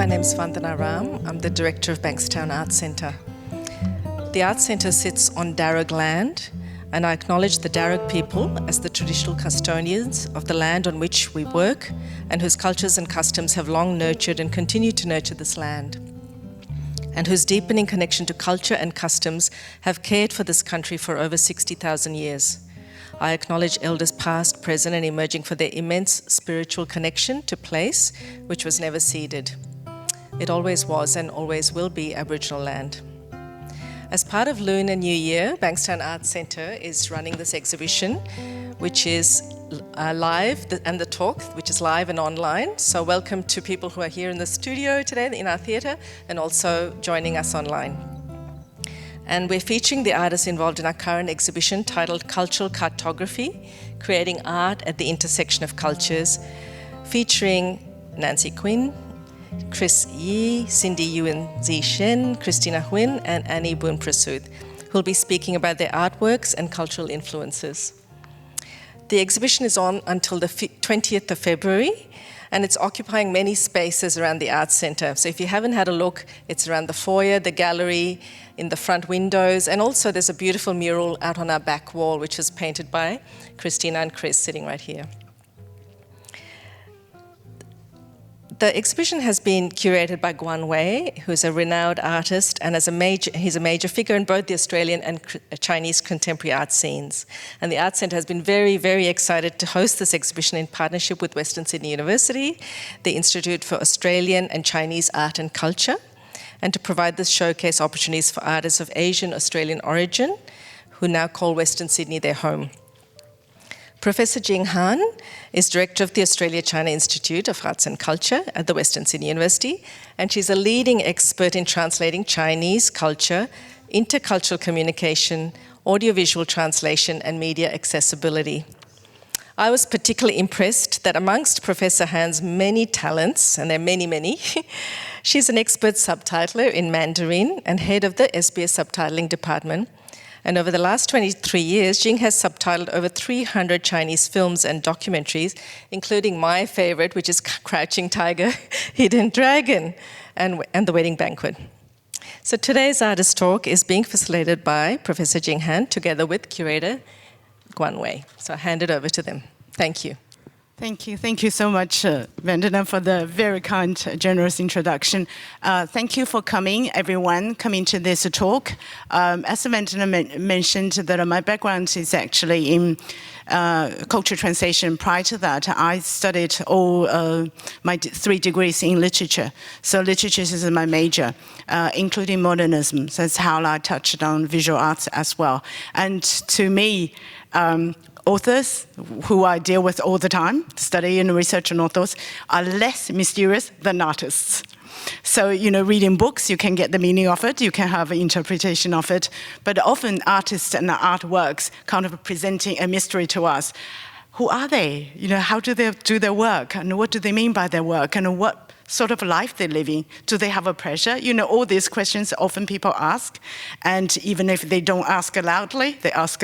my name is Vandana Ram. I'm the director of Bankstown Art Centre. The Art Centre sits on Darug land, and I acknowledge the Darug people as the traditional custodians of the land on which we work and whose cultures and customs have long nurtured and continue to nurture this land, and whose deepening connection to culture and customs have cared for this country for over 60,000 years. I acknowledge elders past, present and emerging for their immense spiritual connection to place which was never ceded. It always was and always will be Aboriginal land. As part of Lunar New Year, Bankstown Art Centre is running this exhibition, which is live, and the talk, which is live and online. So welcome to people who are here in the studio today in our theatre and also joining us online. And we're featuring the artists involved in our current exhibition titled Cultural Cartography, Creating Art at the Intersection of Cultures, featuring Nancy Qin, Chris Yi, Cindy Yuen-Zhe Chen, Christina Huynh, and Anney Bounpraseuth, who will be speaking about their artworks and cultural influences. The exhibition is on until the 20th of February, and it's occupying many spaces around the Arts Centre. So if you haven't had a look, it's around the foyer, the gallery, in the front windows, and also there's a beautiful mural out on our back wall, which is painted by Christina and Chris, sitting right here. The exhibition has been curated by Guan Wei, who's a renowned artist, and he's a major figure in both the Australian and Chinese contemporary art scenes. And the Art Centre has been very, very excited to host this exhibition in partnership with Western Sydney University, the Institute for Australian and Chinese Art and Culture, and to provide this showcase opportunities for artists of Asian Australian origin, who now call Western Sydney their home. Professor Jing Han is director of the Australia-China Institute of Arts and Culture at the Western Sydney University, and she's a leading expert in translating Chinese culture, intercultural communication, audiovisual translation, and media accessibility. I was particularly impressed that amongst Professor Han's many talents, and there are many, many, she's an expert subtitler in Mandarin and head of the SBS subtitling department. And over the last 23 years, Jing has subtitled over 300 Chinese films and documentaries, including my favorite, which is Crouching Tiger, Hidden Dragon, and The Wedding Banquet. So today's artist talk is being facilitated by Professor Jing Han, together with curator Guan Wei. So I hand it over to them. Thank you. Thank you so much, Vandana, for the very kind, generous introduction. Thank you for coming, everyone, coming to this talk. As Vandana mentioned, that my background is actually in cultural translation. Prior to that, I studied all my 3 degrees in literature. So literature is my major, including modernism. So that's how I touched on visual arts as well. And to me, authors who I deal with all the time, study and research on authors, are less mysterious than artists. So, reading books, you can get the meaning of it, you can have an interpretation of it, but often artists and artworks kind of presenting a mystery to us. Who are they? How do they do their work? And what do they mean by their work? And what sort of life they're living? Do they have a pressure? All these questions often people ask, and even if they don't ask loudly, they ask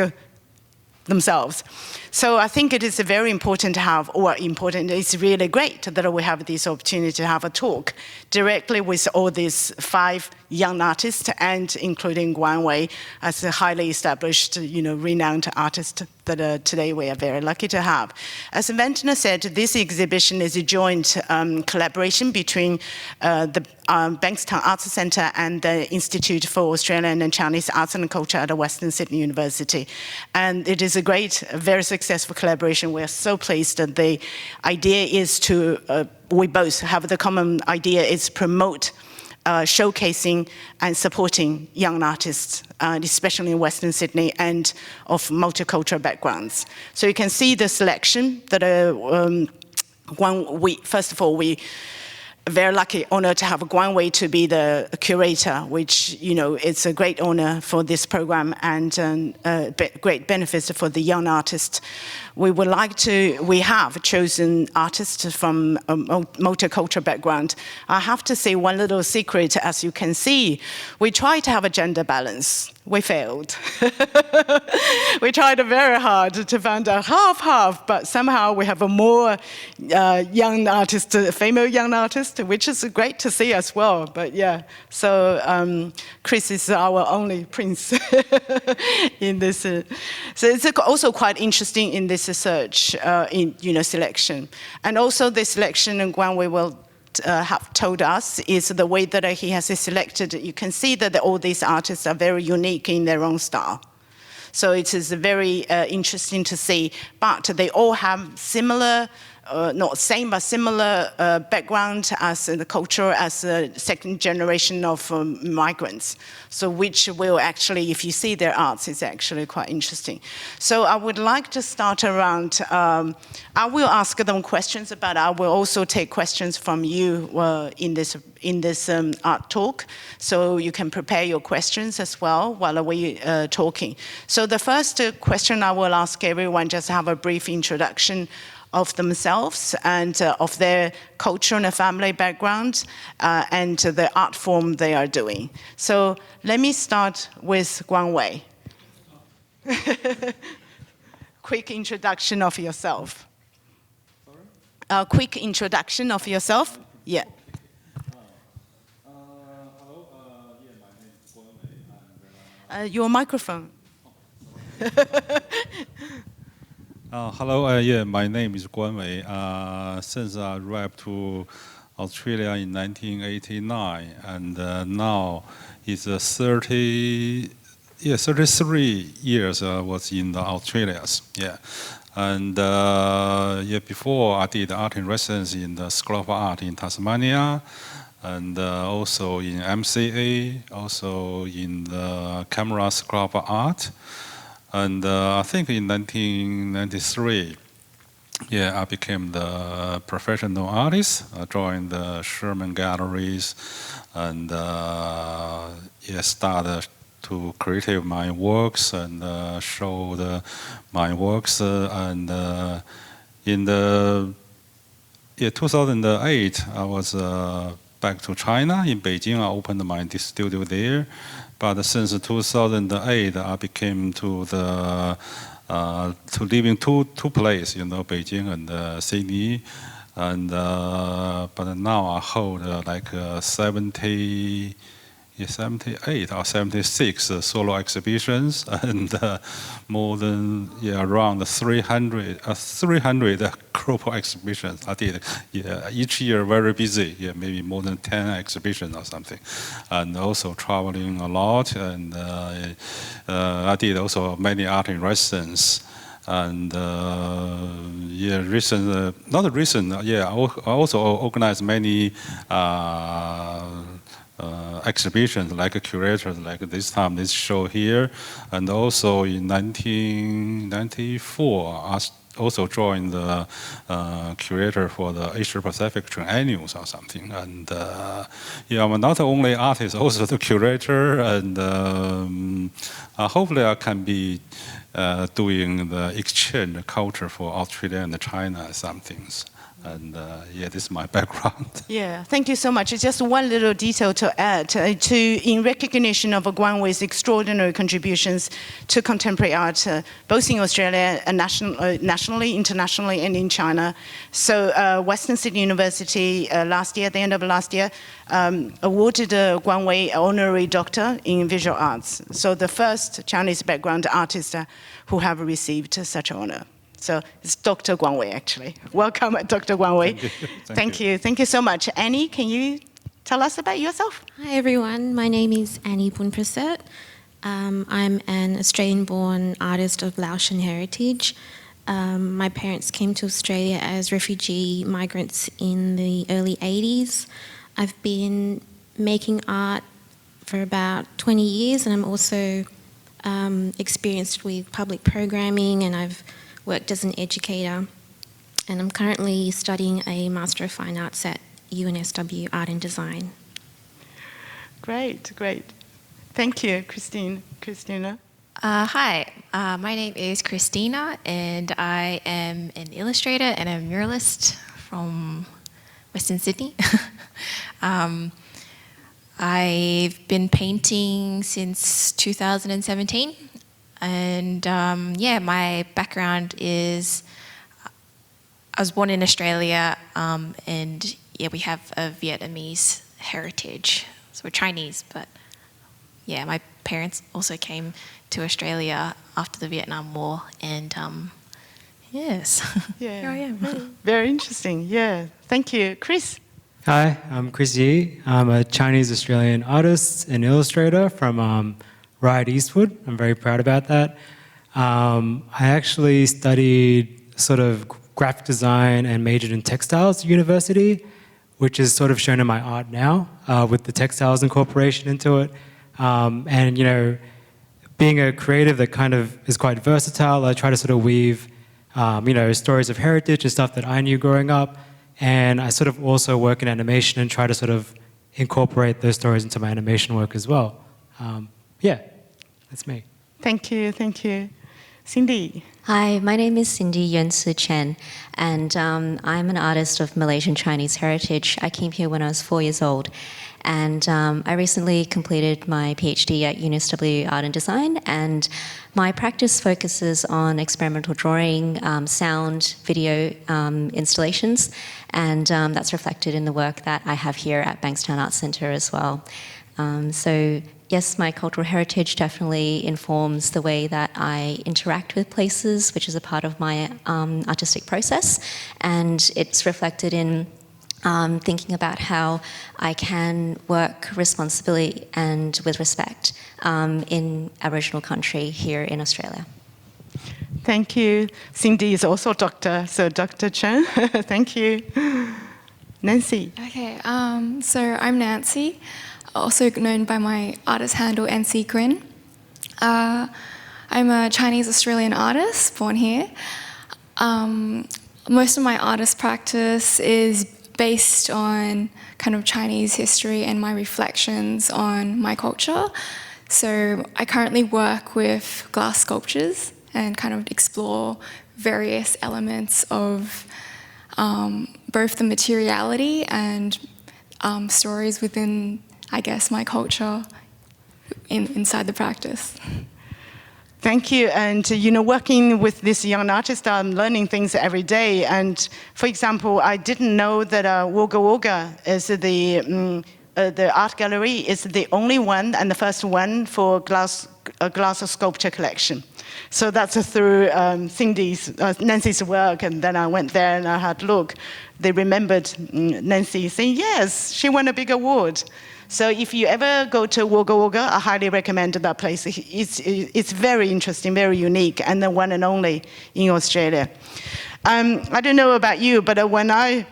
themselves. So I think it is very important to have, it's really great that we have this opportunity to have a talk directly with all these 5 young artists, and including Guan Wei as a highly established, renowned artist that today we are very lucky to have. As Vandana said, this exhibition is a joint collaboration between the Bankstown Arts Centre and the Institute for Australian and Chinese Arts and Culture at Western Sydney University. And it is a very successful collaboration. We're so pleased that the idea is to, we both have the common idea, is promote showcasing and supporting young artists, especially in Western Sydney and of multicultural backgrounds. So you can see the selection that first of all, we very lucky honor to have Guan Wei to be the curator, which, it's a great honor for this program and great benefits for the young artists. We have chosen artists from a multicultural background. I have to say one little secret, as you can see, we try to have a gender balance. we failed. We tried very hard to find a half-half, but somehow we have a more young artist, female young artist, which is great to see as well. But yeah, so Chris is our only prince in this. So it's also quite interesting in this search, in selection, and also the selection in Guan Wei will have told us is the way that he has selected. You can see that all these artists are very unique in their own style. So it is very interesting to see, but they all have similar, not same, but similar background as the culture, as a second generation of migrants. So which will actually, if you see their arts, is actually quite interesting. So I would like to start around, I will ask them questions, but I will also take questions from you in this art talk. So you can prepare your questions as well while we're talking. So the first question I will ask everyone, just have a brief introduction of themselves and of their culture and family background and the art form they are doing. So let me start with Guan Wei. Quick introduction of yourself. Sorry? Quick introduction of yourself. Yeah. Hello, yeah, my name is Guan Wei. And, your microphone. hello, yeah, my name is Guan Wei. Since I arrived to Australia in 1989, and now it's 33 years I was in Australia. Yeah, and yeah, before I did art in residence in the School of Art in Tasmania, and also in MCA, also in the Canberra School of Art. And I think in 1993, yeah, I became the professional artist. I joined the Sherman Galleries, and yeah, started to create my works and show my works. And in the year 2008, I was back to China. In Beijing, I opened my studio there. But since 2008, I became to live in two places, Beijing and Sydney, and but now I hold like 78 or 76 solo exhibitions and more than around 300 group exhibitions I did. Yeah, each year very busy. Yeah, maybe more than 10 exhibitions or something, and also traveling a lot. And I did also many art in residence. And yeah, not recent. Yeah, I also organized many. Exhibitions like a curator, like this time, this show here, and also in 1994, I also joined the curator for the Asia Pacific Triennials or something. And yeah, I'm not only artist, also the curator, and hopefully I can be doing the exchange culture for Australia and China, some things. And yeah, this is my background. Yeah, thank you so much. Just one little detail to add in recognition of Guan Wei's extraordinary contributions to contemporary art, both in Australia and nationally, internationally, and in China. So Western Sydney University last year, at the end of last year, awarded Guan Wei honorary doctor in visual arts. So the first Chinese background artist who have received such honor. So it's Dr. Guan Wei, actually. Welcome, Dr. Guan Wei. Thank you. Thank you so much. Anney, can you tell us about yourself? Hi, everyone. My name is Anney Bounpraseuth. I'm an Australian-born artist of Laotian heritage. My parents came to Australia as refugee migrants in the early 80s. I've been making art for about 20 years, and I'm also experienced with public programming, and I've worked as an educator, and I'm currently studying a Master of Fine Arts at UNSW Art and Design. Great. Thank you, Christina. Hi, my name is Christina, and I am an illustrator and a muralist from Western Sydney. I've been painting since 2017. And yeah, my background is, I was born in Australia, and yeah, we have a Vietnamese heritage. So we're Chinese, but yeah, my parents also came to Australia after the Vietnam War, and yes, Yeah. here I am. Very interesting. Yeah. Thank you. Chris? Hi, I'm Chris Yee. I'm a Chinese-Australian artist and illustrator from Ryde Eastwood. I'm very proud about that. I actually studied sort of graphic design and majored in textiles at university, which is sort of shown in my art now, with the textiles incorporation into it. And, you know, being a creative that kind of is quite versatile, I try to sort of weave, you know, stories of heritage and stuff that I knew growing up. And I sort of also work in animation and try to sort of incorporate those stories into my animation work as well. Yeah, that's me. Thank you. Thank you. Cindy? Hi, my name is Cindy Yuen-Zhe Chen, and I'm an artist of Malaysian Chinese heritage. I came here when I was 4 years old, and I recently completed my PhD at UNSW Art and Design, and my practice focuses on experimental drawing, sound, video installations, and that's reflected in the work that I have here at Bankstown Art Centre as well. So yes, my cultural heritage definitely informs the way that I interact with places, which is a part of my artistic process, and it's reflected in thinking about how I can work responsibly and with respect in Aboriginal country here in Australia. Thank you. Cindy is also a doctor, so Dr. Chen, thank you. Nancy? Okay, so I'm Nancy, also known by my artist handle NC Qin. I'm a Chinese-Australian artist, born here. Most of my artist practice is based on kind of Chinese history and my reflections on my culture. So I currently work with glass sculptures and kind of explore various elements of both the materiality and stories within, I guess, my culture inside the practice. Thank you. And, you know, working with this young artist, I'm learning things every day. And, for example, I didn't know that Wagga Wagga is the art gallery is the only one and the first one for a glass sculpture collection. So that's through Nancy's work, and then I went there and I had a look. They remembered Nancy saying, yes, she won a big award. So if you ever go to Wagga Wagga, I highly recommend that place. It's very interesting, very unique, and the one and only in Australia. I don't know about you, but when I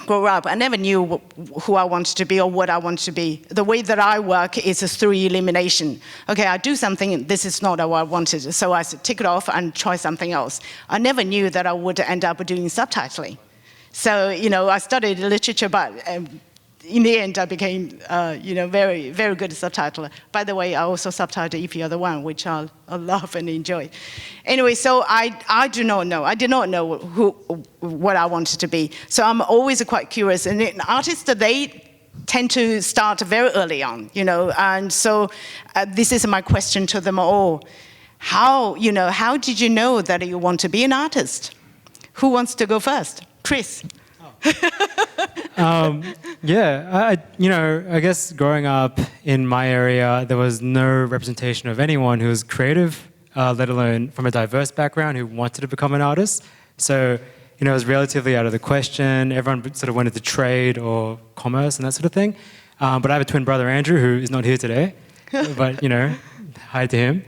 grew up, I never knew who I wanted to be or what I wanted to be. The way that I work is through elimination. Okay, I do something, this is not what I wanted, so I tick it off and try something else. I never knew that I would end up doing subtitling. So, you know, I studied literature, but in the end, I became, you know, very, very good subtitler. By the way, I also subtitled If You're the One, which I love and enjoy. Anyway, so I did not know what I wanted to be. So I'm always quite curious. And artists, they tend to start very early on, you know. And so this is my question to them all. How did you know that you want to be an artist? Who wants to go first? Chris. Yeah, I guess growing up in my area, there was no representation of anyone who was creative, let alone from a diverse background who wanted to become an artist. So, you know, it was relatively out of the question. Everyone sort of went into trade or commerce and that sort of thing. But I have a twin brother, Andrew, who is not here today. But, you know, hi to him.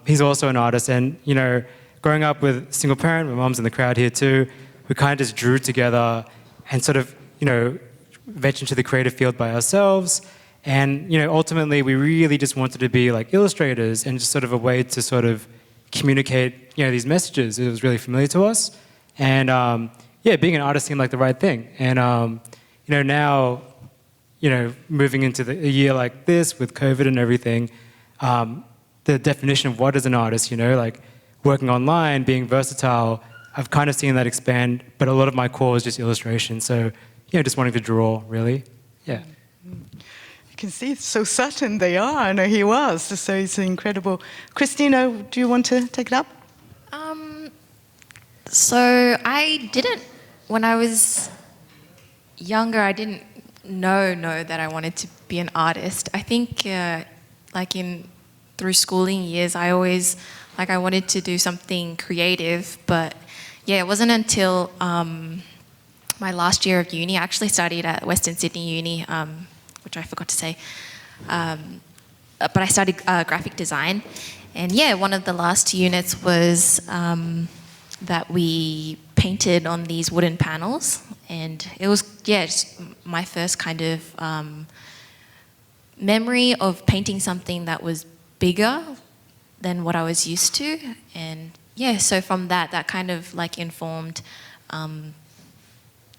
He's also an artist. And, you know, growing up with a single parent, my mom's in the crowd here too, we kind of just drew together and sort of, you know, ventured into the creative field by ourselves. And, you know, ultimately we really just wanted to be like illustrators and just sort of a way to sort of communicate, you know, these messages. It was really familiar to us. And, yeah, being an artist seemed like the right thing. And, you know, now, you know, moving into a year like this with COVID and everything, the definition of what is an artist, you know, like working online, being versatile, I've kind of seen that expand, but a lot of my core is just illustration. So, you know, just wanting to draw, really. Yeah. can see it's so certain they are, and he was. So it's incredible. Christina, do you want to take it up? So when I was younger, I didn't know that I wanted to be an artist. I think through schooling years, I always, I wanted to do something creative, but yeah, it wasn't until my last year of uni. I actually studied at Western Sydney Uni, which I forgot to say, but I studied graphic design, and yeah, one of the last units was that we painted on these wooden panels, and it was just my first kind of memory of painting something that was bigger than what I was used to, and yeah, so from that kind of informed,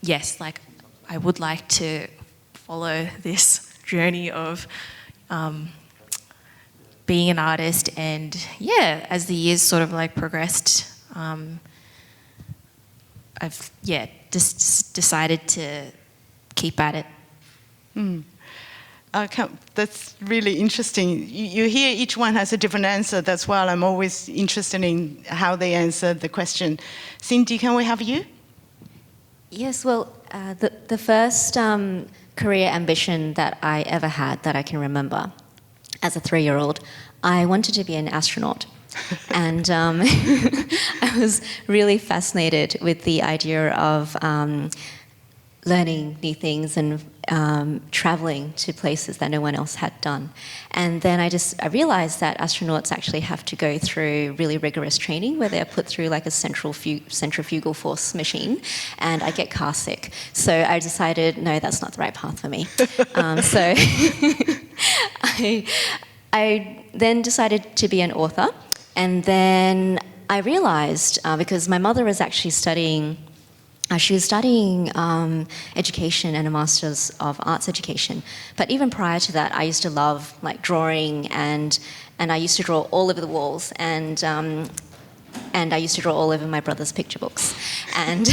yes, I would like to follow this journey of being an artist, and yeah, as the years sort of progressed, I've just decided to keep at it. That's really interesting. You hear each one has a different answer. That's why I'm always interested in how they answer the question. Cindy, can we have you? Yes, well, the first career ambition that I ever had that I can remember as a 3-year-old, I wanted to be an astronaut. And I was really fascinated with the idea of learning new things and traveling to places that no one else had done. And then I realized that astronauts actually have to go through really rigorous training where they're put through a centrifugal force machine, and I get car sick. So I decided, no, that's not the right path for me. So I then decided to be an author, and then I realized, because my mother was actually studying education and a Master's of Arts Education. But even prior to that, I used to love drawing, and I used to draw all over the walls, and I used to draw all over my brother's picture books. And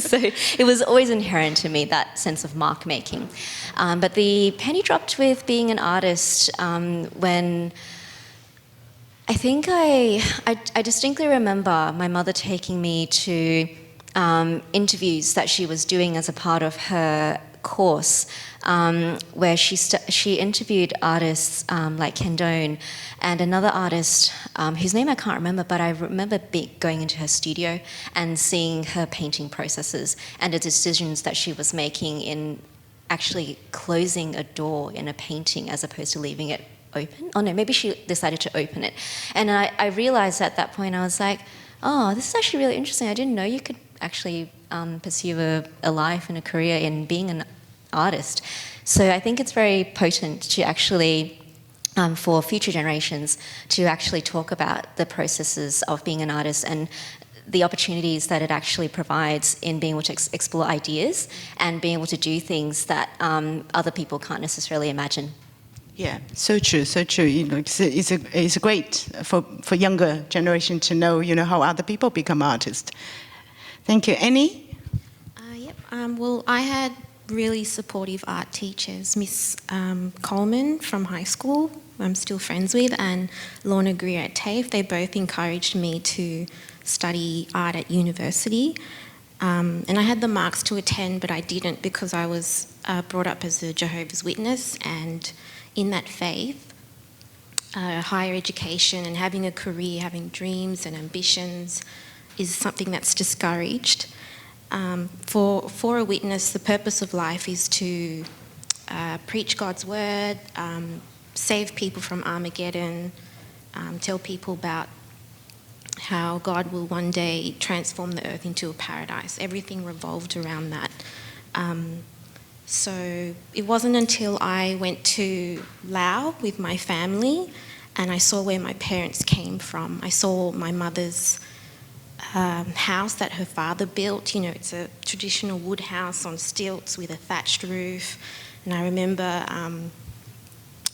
so it was always inherent to me, that sense of mark making. But the penny dropped with being an artist when I think I distinctly remember my mother taking me to interviews that she was doing as a part of her course, where she interviewed artists like Ken Doan and another artist whose name I can't remember, but I remember going into her studio and seeing her painting processes and the decisions that she was making in actually closing a door in a painting as opposed to leaving it open. Oh no, maybe she decided to open it. And I realized at that point, I was like, oh, this is actually really interesting. I didn't know you could actually pursue a life and a career in being an artist. So I think it's very potent to actually, for future generations, to actually talk about the processes of being an artist and the opportunities that it actually provides in being able to explore ideas and being able to do things that other people can't necessarily imagine. Yeah, so true, so true. It's great for younger generation to know, how other people become artists. Thank you. Anney? Yep. Well, I had really supportive art teachers, Miss Coleman from high school, I'm still friends with, and Lorna Greer at TAFE. They both encouraged me to study art at university. And I had the marks to attend, but I didn't because I was brought up as a Jehovah's Witness, and in that faith, higher education and having a career, having dreams and ambitions is something that's discouraged. For a witness, the purpose of life is to preach God's word, save people from Armageddon, tell people about how God will one day transform the earth into a paradise. Everything revolved around that. So it wasn't until I went to Laos with my family and I saw where my parents came from. I saw my mother's house that her father built. It's a traditional wood house on stilts with a thatched roof. And I remember,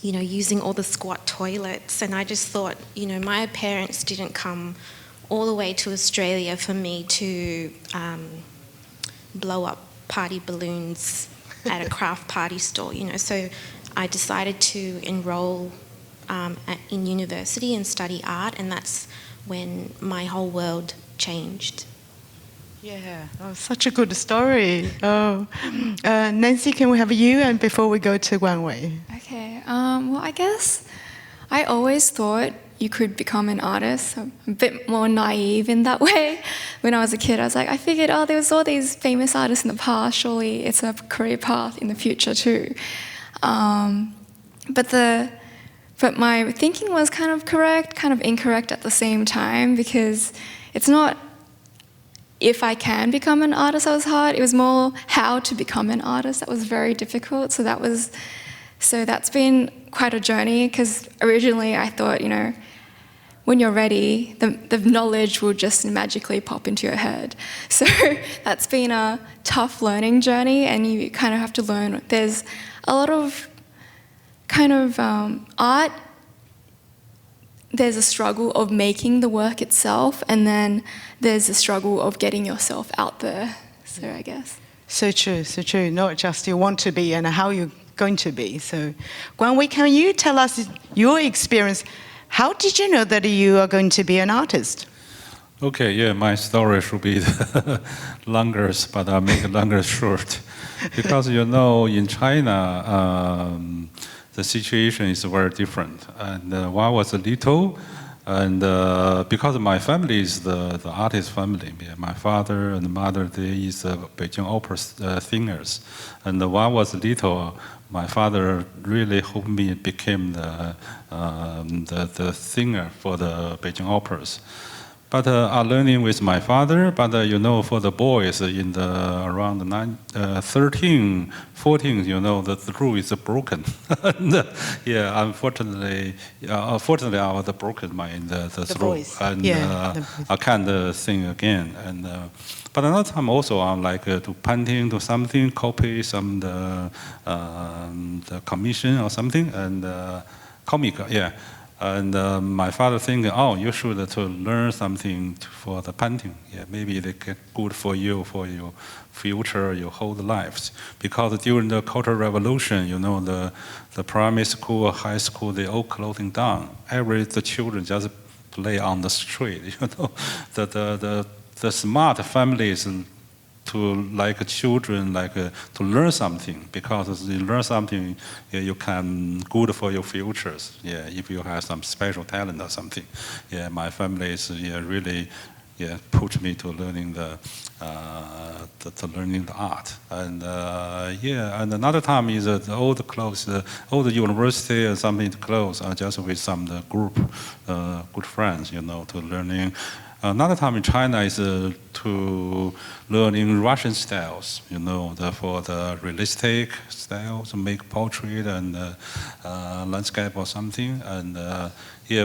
using all the squat toilets. And I just thought, my parents didn't come all the way to Australia for me to blow up party balloons at a craft party store, So I decided to enroll in university and study art, and that's when my whole world changed. Yeah, oh, such a good story. Oh. Nancy, can we have you? And before we go to Guan Wei. Okay, well, I guess I always thought you could become an artist. I'm a bit more naive in that way. When I was a kid, I was like, I figured, oh, there was all these famous artists in the past, surely it's a career path in the future too. But my thinking was kind of correct, kind of incorrect at the same time, because it's not if I can become an artist that was hard, it was more how to become an artist that was very difficult. So that's been quite a journey, because originally I thought, when you're ready, the knowledge will just magically pop into your head. So that's been a tough learning journey, and you kind of have to learn. There's a lot of kind of art. There's a struggle of making the work itself, and then there's a struggle of getting yourself out there. So I guess. So true, so true. Not just you want to be and how you're going to be. So, Guan Wei, can you tell us your experience? How did you know that you are going to be an artist? Okay, yeah, my story should be the longest, but I'll make it longer short. Because in China, the situation is very different. And when I was little, and because my family is the artist family, my father and mother, they is Beijing opera singers. And when I was little, my father really hoped me became the singer for the Beijing operas. But I learning with my father, but for the boys in the around 13, 14, the rule is broken. And, yeah, unfortunately, I was broken the rule, and I can't sing again. And but another time also I'm like to painting to something, copy some the commission or something, and comic, yeah. And my father thinking, oh, you should to learn something for the painting. Yeah, maybe they get good for your future, your whole lives. Because during the Cultural Revolution, the primary school, high school, they all closing down. The children just play on the street. The smart families to like children, to learn something, because you learn something, you can good for your futures. Yeah, if you have some special talent or something. Yeah, my family is really pushed me to learning the learning the art. And and another time is all the university or something to close. Just with some the group, good friends, to learning. Another time in China is to learning Russian styles, for the realistic styles, make portrait and landscape or something. And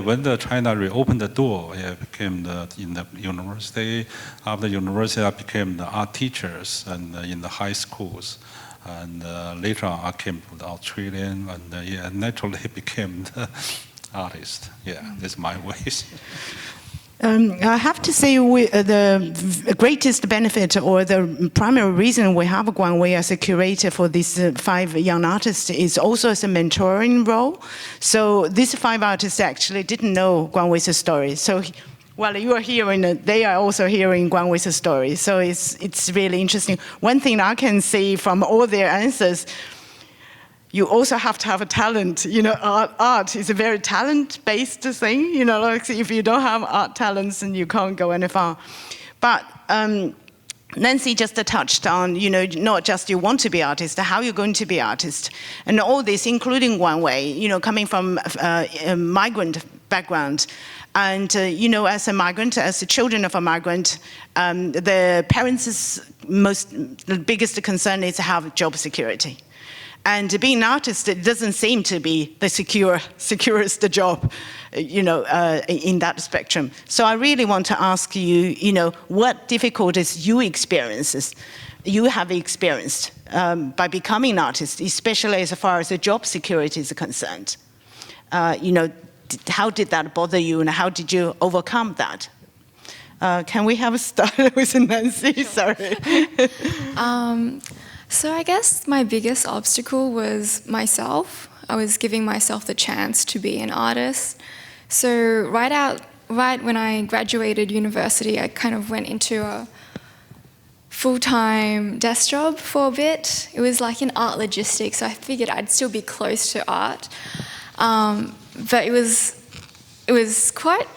when the China reopened the door, became in the university. After university, I became the art teachers and in the high schools. And later on, I came to the Australian, and naturally became the artist. Yeah, that's my ways. I have to say the greatest benefit or the primary reason we have Guan Wei as a curator for these 5 young artists is also as a mentoring role. So these 5 artists actually didn't know Guan Wei's story. So while you are hearing it, they are also hearing Guan Wei's story. So it's really interesting. One thing I can see from all their answers, you also have to have a talent. Art is a very talent-based thing. Like if you don't have art talents, then you can't go any far. But Nancy just touched on, not just you want to be artist, how you're going to be artist. And all this, including Guan Wei, coming from a migrant background. And, as a migrant, as the children of a migrant, the parents' the biggest concern is to have job security. And being an artist, it doesn't seem to be the securest job, in that spectrum. So I really want to ask you, what difficulties you have experienced by becoming an artist, especially as far as the job security is concerned. How did that bother you, and how did you overcome that? Can we have a start with Nancy? Sorry. So I guess my biggest obstacle was myself. I was giving myself the chance to be an artist. So right when I graduated university, I kind of went into a full-time desk job for a bit. It was like in art logistics, so I figured I'd still be close to art. But it was quite,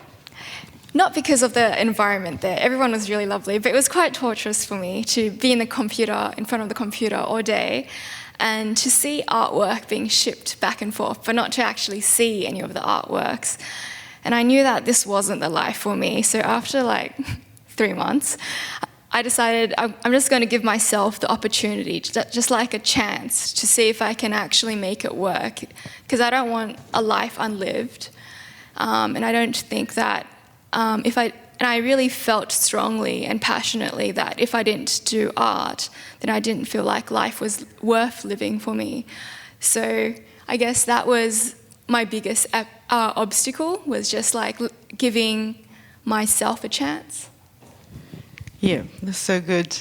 not because of the environment there, everyone was really lovely, but it was quite torturous for me to be in front of the computer all day and to see artwork being shipped back and forth, but not to actually see any of the artworks. And I knew that this wasn't the life for me, so after like 3 months, I decided I'm just going to give myself the opportunity, just like a chance, to see if I can actually make it work, because I don't want a life unlived. And I don't think that and I really felt strongly and passionately that if I didn't do art, then I didn't feel like life was worth living for me. So I guess that was my biggest obstacle, was just like giving myself a chance. Yeah, that's so good.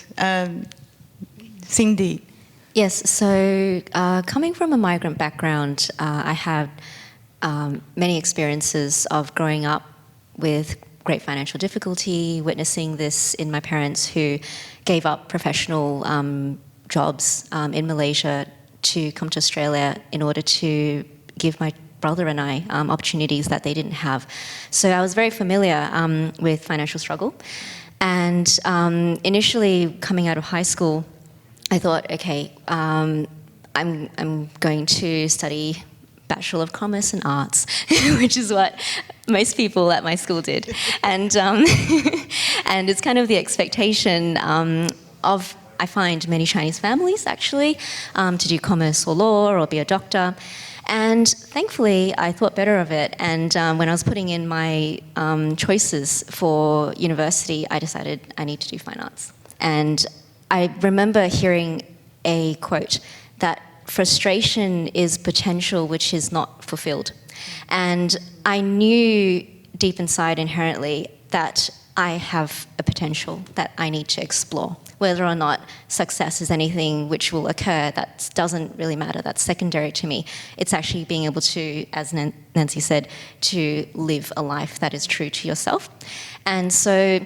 Cindy. Yes, so coming from a migrant background, I had many experiences of growing up with great financial difficulty, witnessing this in my parents who gave up professional jobs in Malaysia to come to Australia in order to give my brother and I opportunities that they didn't have. So I was very familiar with financial struggle. And initially coming out of high school, I thought, okay, I'm going to study Bachelor of Commerce and Arts, which is what most people at my school did. And and it's kind of the expectation of, I find, many Chinese families actually, to do commerce or law or be a doctor. And thankfully, I thought better of it. And when I was putting in my choices for university, I decided I need to do fine arts. And I remember hearing a quote that frustration is potential which is not fulfilled. And I knew deep inside inherently that I have a potential that I need to explore. Whether or not success is anything which will occur, that doesn't really matter. That's secondary to me. It's actually being able to, as Nancy said, to live a life that is true to yourself. And so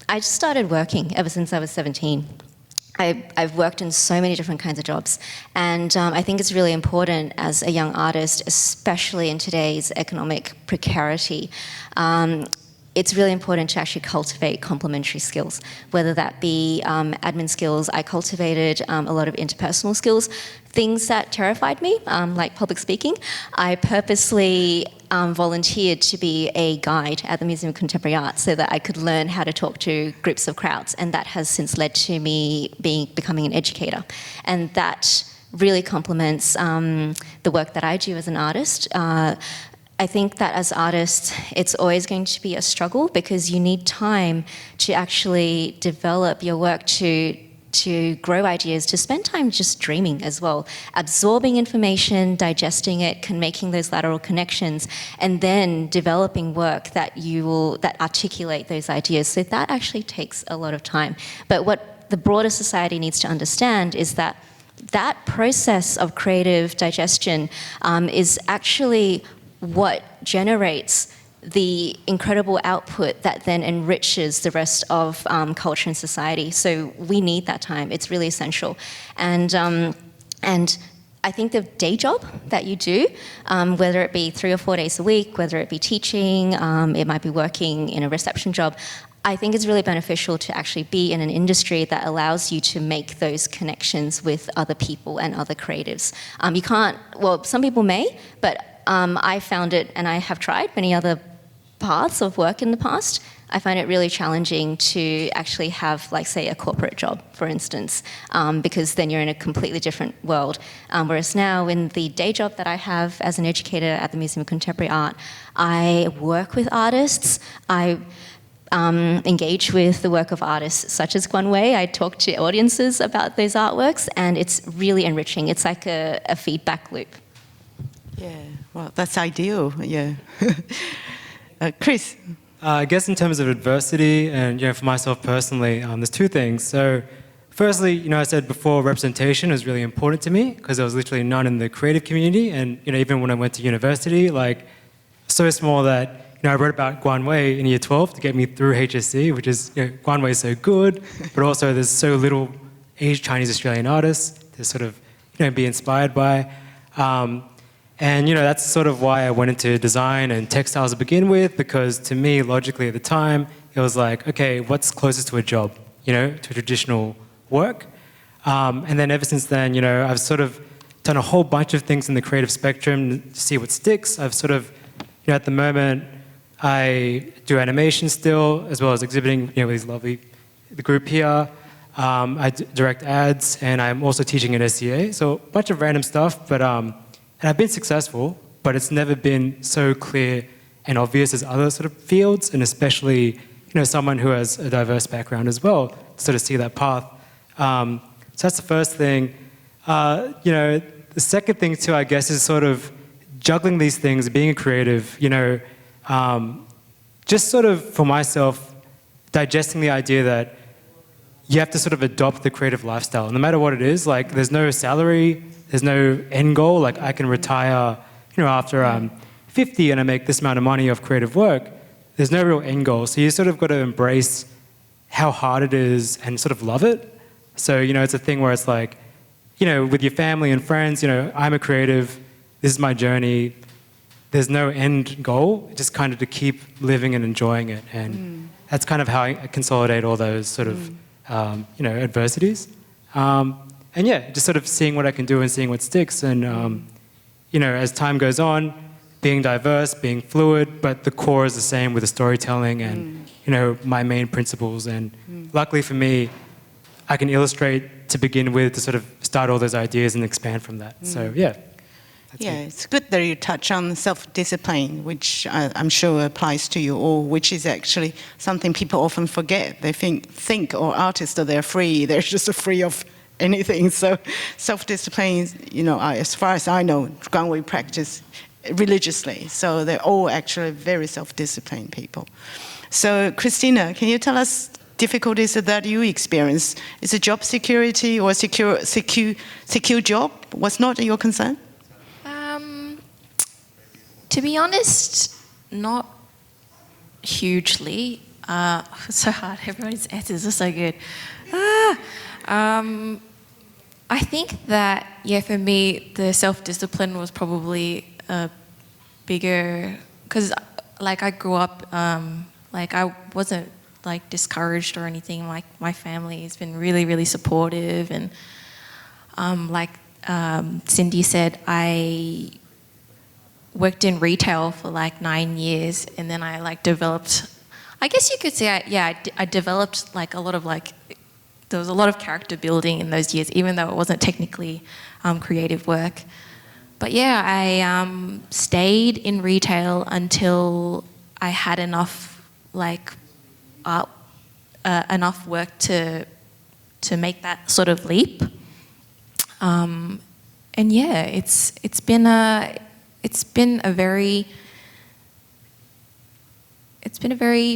I just started working ever since I was 17. I've worked in so many different kinds of jobs, and I think it's really important as a young artist, especially in today's economic precarity, it's really important to actually cultivate complementary skills, whether that be admin skills. I cultivated a lot of interpersonal skills, things that terrified me, like public speaking. I purposely volunteered to be a guide at the Museum of Contemporary Art so that I could learn how to talk to groups of crowds, and that has since led to me becoming an educator. And that really complements the work that I do as an artist. I think that as artists, it's always going to be a struggle because you need time to actually develop your work, to grow ideas, to spend time just dreaming as well, absorbing information, digesting it, making those lateral connections, and then developing work that articulate those ideas. So that actually takes a lot of time. But what the broader society needs to understand is that that process of creative digestion is actually what generates the incredible output that then enriches the rest of culture and society. So we need that time. It's really essential. And I think the day job that you do, whether it be 3 or 4 days a week, whether it be teaching, it might be working in a reception job, I think it's really beneficial to actually be in an industry that allows you to make those connections with other people and other creatives. You can't, well, some people may, but I found it, and I have tried many other paths of work in the past. I find it really challenging to actually have, like, say, a corporate job, for instance, because then you're in a completely different world. Whereas now, in the day job that I have as an educator at the Museum of Contemporary Art, I work with artists. I engage with the work of artists such as Guan Wei. I talk to audiences about those artworks, and it's really enriching. It's like a feedback loop. Yeah, well, that's ideal, yeah. Chris? I guess in terms of adversity, and for myself personally, there's 2 things. So firstly, I said before, representation is really important to me because there was literally none in the creative community. And, even when I went to university, so small that, I wrote about Guan Wei in year 12 to get me through HSC, which is, Guan Wei is so good, but also there's so little Chinese Australian artists to sort of, be inspired by. And, that's sort of why I went into design and textiles to begin with, because to me, logically at the time, it was like, okay, what's closest to a job, to traditional work? And then ever since then, I've sort of done a whole bunch of things in the creative spectrum to see what sticks. I've sort of, at the moment, I do animation still, as well as exhibiting, with the group here. I direct ads, and I'm also teaching at SCA. So a bunch of random stuff, but and I've been successful, but it's never been so clear and obvious as other sort of fields, and especially, someone who has a diverse background as well, to sort of see that path. So that's the first thing. The second thing too, I guess, is sort of juggling these things, being a creative, just sort of for myself, digesting the idea that you have to sort of adopt the creative lifestyle. No matter what it is, there's no salary, there's no end goal. I can retire, after I'm 50 and I make this amount of money off creative work. There's no real end goal. So you sort of got to embrace how hard it is and sort of love it. So, it's a thing where it's like, with your family and friends, I'm a creative, this is my journey. There's no end goal, just kind of to keep living and enjoying it. And that's kind of how I consolidate all those sort of, adversities. And yeah, just sort of seeing what I can do and seeing what sticks. And, as time goes on, being diverse, being fluid, but the core is the same with the storytelling and, my main principles. And luckily for me, I can illustrate to begin with to sort of start all those ideas and expand from that. So yeah. It's good that you touch on self-discipline, which I'm sure applies to you all, which is actually something people often forget. They think or artists are they're free, they're just free of anything. So self-discipline is, as far as I know, Guan Wei practice religiously. So they're all actually very self-disciplined people. So Christina, can you tell us difficulties that you experience? Is it job security or secure job was not your concern? To be honest, not hugely. It's so hard. Everybody's answers are so good. I think that, for me, the self-discipline was probably a bigger... Because, I grew up, I wasn't, discouraged or anything. My family has been really, really supportive. And, Cindy said, I worked in retail for 9 years, and then I developed, I guess you could say, I developed a lot of there was a lot of character building in those years, even though it wasn't technically creative work. But yeah, I stayed in retail until I had enough enough work to make that sort of leap. And yeah, it's been a very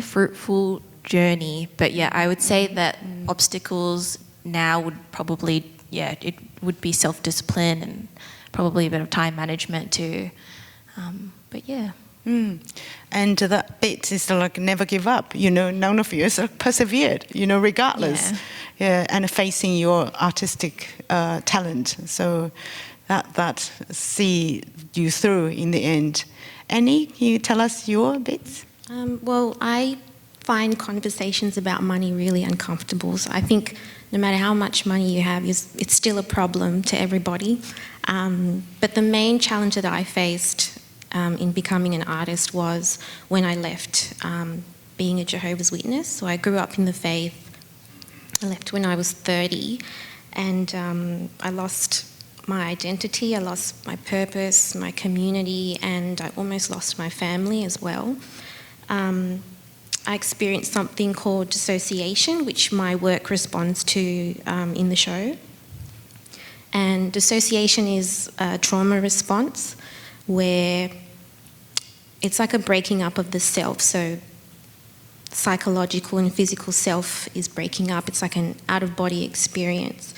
fruitful journey. But yeah, I would say that obstacles now would probably, it would be self-discipline and probably a bit of time management too. But yeah. And that bit is never give up. None of you has persevered, regardless. And facing your artistic talent. So that see you through in the end. Anney, can you tell us your bits? Well, I find conversations about money really uncomfortable. So I think no matter how much money you have, it's still a problem to everybody. But the main challenge that I faced in becoming an artist was when I left being a Jehovah's Witness. So I grew up in the faith. I left when I was 30, and I lost my identity, I lost my purpose, my community, and I almost lost my family as well. I experienced something called dissociation, which my work responds to in the show. And dissociation is a trauma response where it's like a breaking up of the self. So psychological and physical self is breaking up. It's like an out-of-body experience.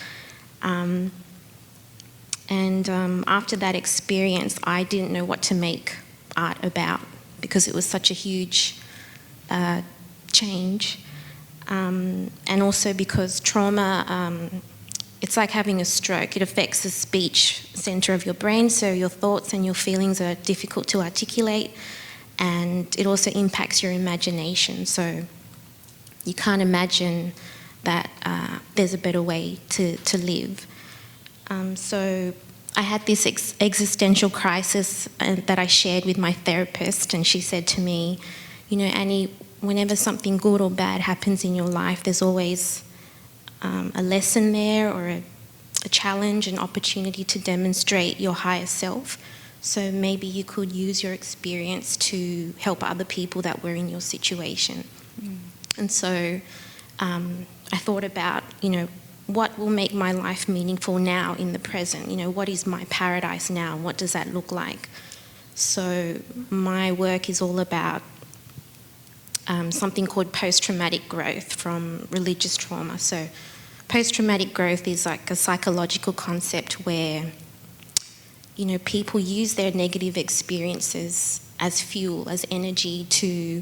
After that experience, I didn't know what to make art about because it was such a huge change. And also because trauma, it's like having a stroke. It affects the speech center of your brain, so your thoughts and your feelings are difficult to articulate, and it also impacts your imagination. So you can't imagine that there's a better way to live. So I had this existential crisis that I shared with my therapist, and she said to me, you know, Anney, whenever something good or bad happens in your life, there's always a lesson there, or a challenge, an opportunity to demonstrate your higher self. So maybe you could use your experience to help other people that were in your situation. And so I thought about, you know, what will make my life meaningful now in the present? You know, what is my paradise now? What does that look like? So my work is all about something called post-traumatic growth from religious trauma. So post-traumatic growth is like a psychological concept where, you know, people use their negative experiences as fuel, as energy to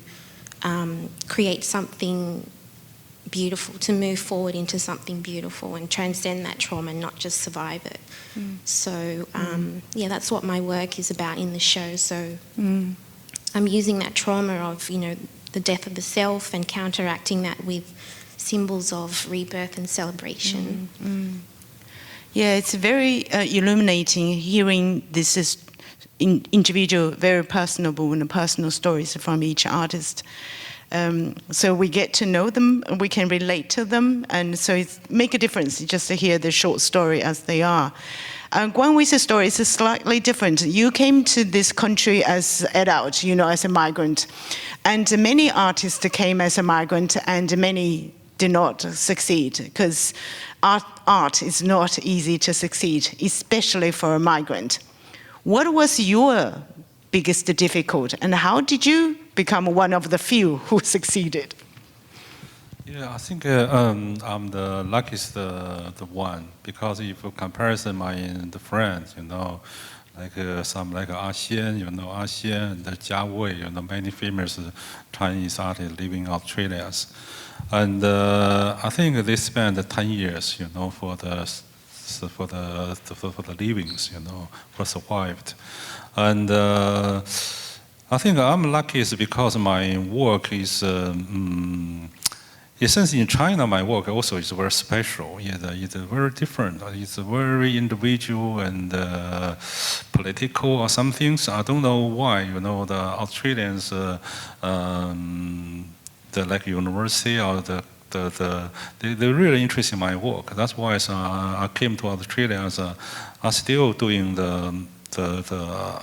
create something beautiful, to move forward into something beautiful and transcend that trauma, not just survive it. So, yeah, that's what my work is about in the show. So I'm using that trauma of, you know, the death of the self and counteracting that with symbols of rebirth and celebration. Yeah, it's very illuminating hearing this individual, very personable and personal stories from each artist. So we get to know them, and we can relate to them, and so it make a difference just to hear the short story as they are. Guan Wei's story is slightly different. You came to this country as adult, you know, as a migrant, and many artists came as a migrant, and many did not succeed because art is not easy to succeed, especially for a migrant. What was your biggest difficulty, and how did you become one of the few who succeeded? Yeah, I think I'm the luckiest the one, because if you comparison the friends, you know, like some like Xian, you know, Xian and Jia Wei, you know, many famous Chinese artists living in Australia, and I think they spent 10 years, you know, for the livings, you know, for survived, and I think I'm lucky is because my work is. Since in China, my work also is very special. It's very different. It's very individual and political or some things. I don't know why. You know, the Australians, the like university or they're really interested in my work. That's why I came to Australia. I'm still doing the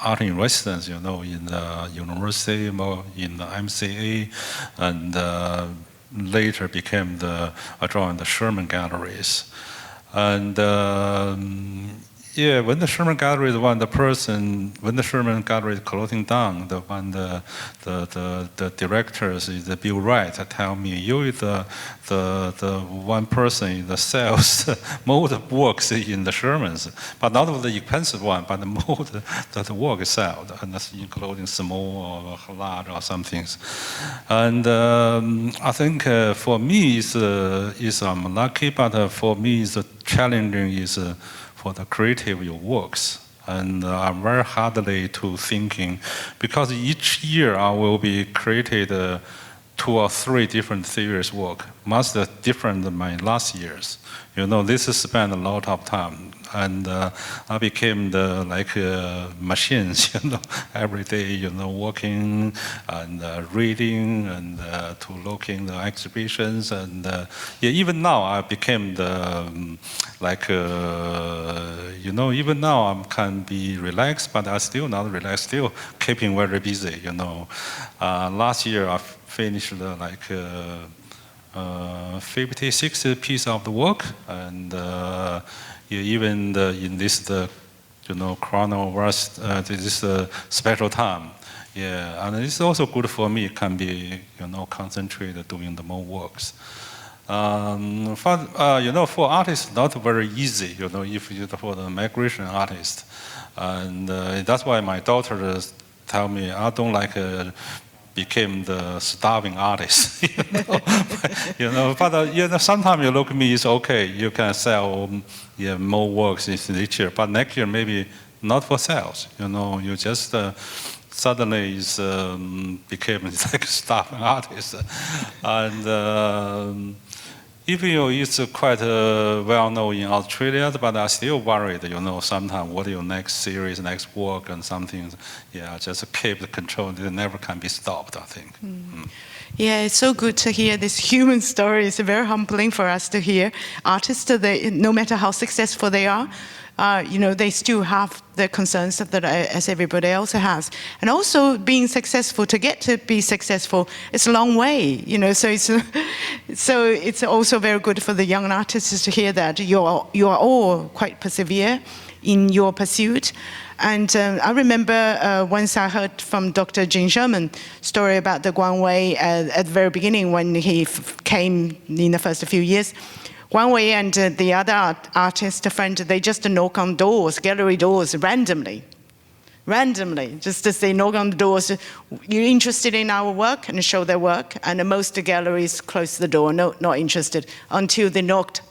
art in residence, you know, in the university, in the MCA, and later became I joined the Sherman Galleries. And yeah, when the Sherman Gallery when the Sherman Gallery is closing down, the directors is Bill Wright tell me, you is the one person in the sales most works in the Shermans, but not the expensive one, but the most that the work is sold, and that's including small or large or some things. And I think for me is I'm lucky, but for me is challenging is for the creative works, and I'm very hardly to thinking, because each year I will be created 2 or 3 different series work, much different than my last year's. You know, this has spent a lot of time, and I became the machines, you know, every day, you know, working and reading and to looking the exhibitions, and yeah, even now I became the you know, even now I can be relaxed, but I still not relaxed, still keeping very busy, you know. Last year I finished 56 piece of the work, and even in this you know, coronavirus, this special time, Yeah, and it's also good for me. It can be, concentrated doing the more works. For artists, not very easy, if you for the migration artist. And that's why my daughter tell me, I don't like became the starving artist. But sometimes you look at me, it's okay. You can sell more works in this year, but next year maybe not for sales. You just suddenly became like a starving artist, and even though it's quite well known in Australia, but I'm still worried, sometimes what your next series, next work and something, just keep the control. It never can be stopped, I think. Yeah, it's so good to hear this human story. It's very humbling for us to hear. Artists, no matter how successful they are, they still have the concerns that as everybody else has. And also being successful, to get to be successful, it's a long way, so it's also very good for the young artists to hear that you are all quite persevere in your pursuit. And I remember once I heard from Dr. Jing Han story about the Guan Wei at the very beginning when he came in the first few years. Guan Wei and the other artist friend, they just knock on doors, gallery doors, randomly, just as they knock on the doors. You're interested in our work, and show their work. And most galleries close the door, no, not interested, until they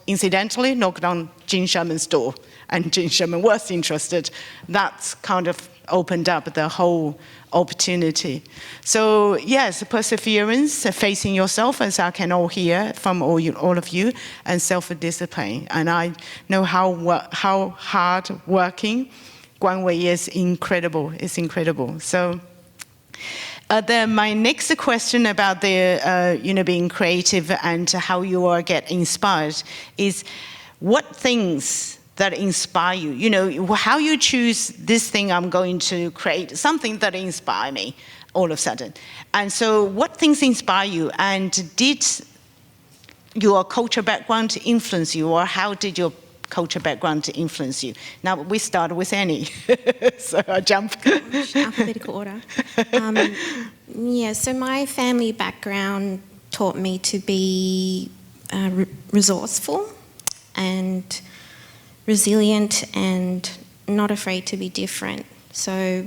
incidentally knocked on Jing Han's door, and Jing Han was interested. That's kind of opened up the whole opportunity. So yes, perseverance, facing yourself, as I can all hear from all of you, and self-discipline. And I know how hard working Guan Wei is. Incredible. It's incredible. So my next question about the being creative and how you get inspired is, what things that inspire you, how you choose this thing I'm going to create, something that inspire me all of a sudden. And so what things inspire you, and did your culture background influence you, or how did your culture background influence you? Now we start with Anney. So I jump. Alphabetical order. So my family background taught me to be resourceful and resilient and not afraid to be different. So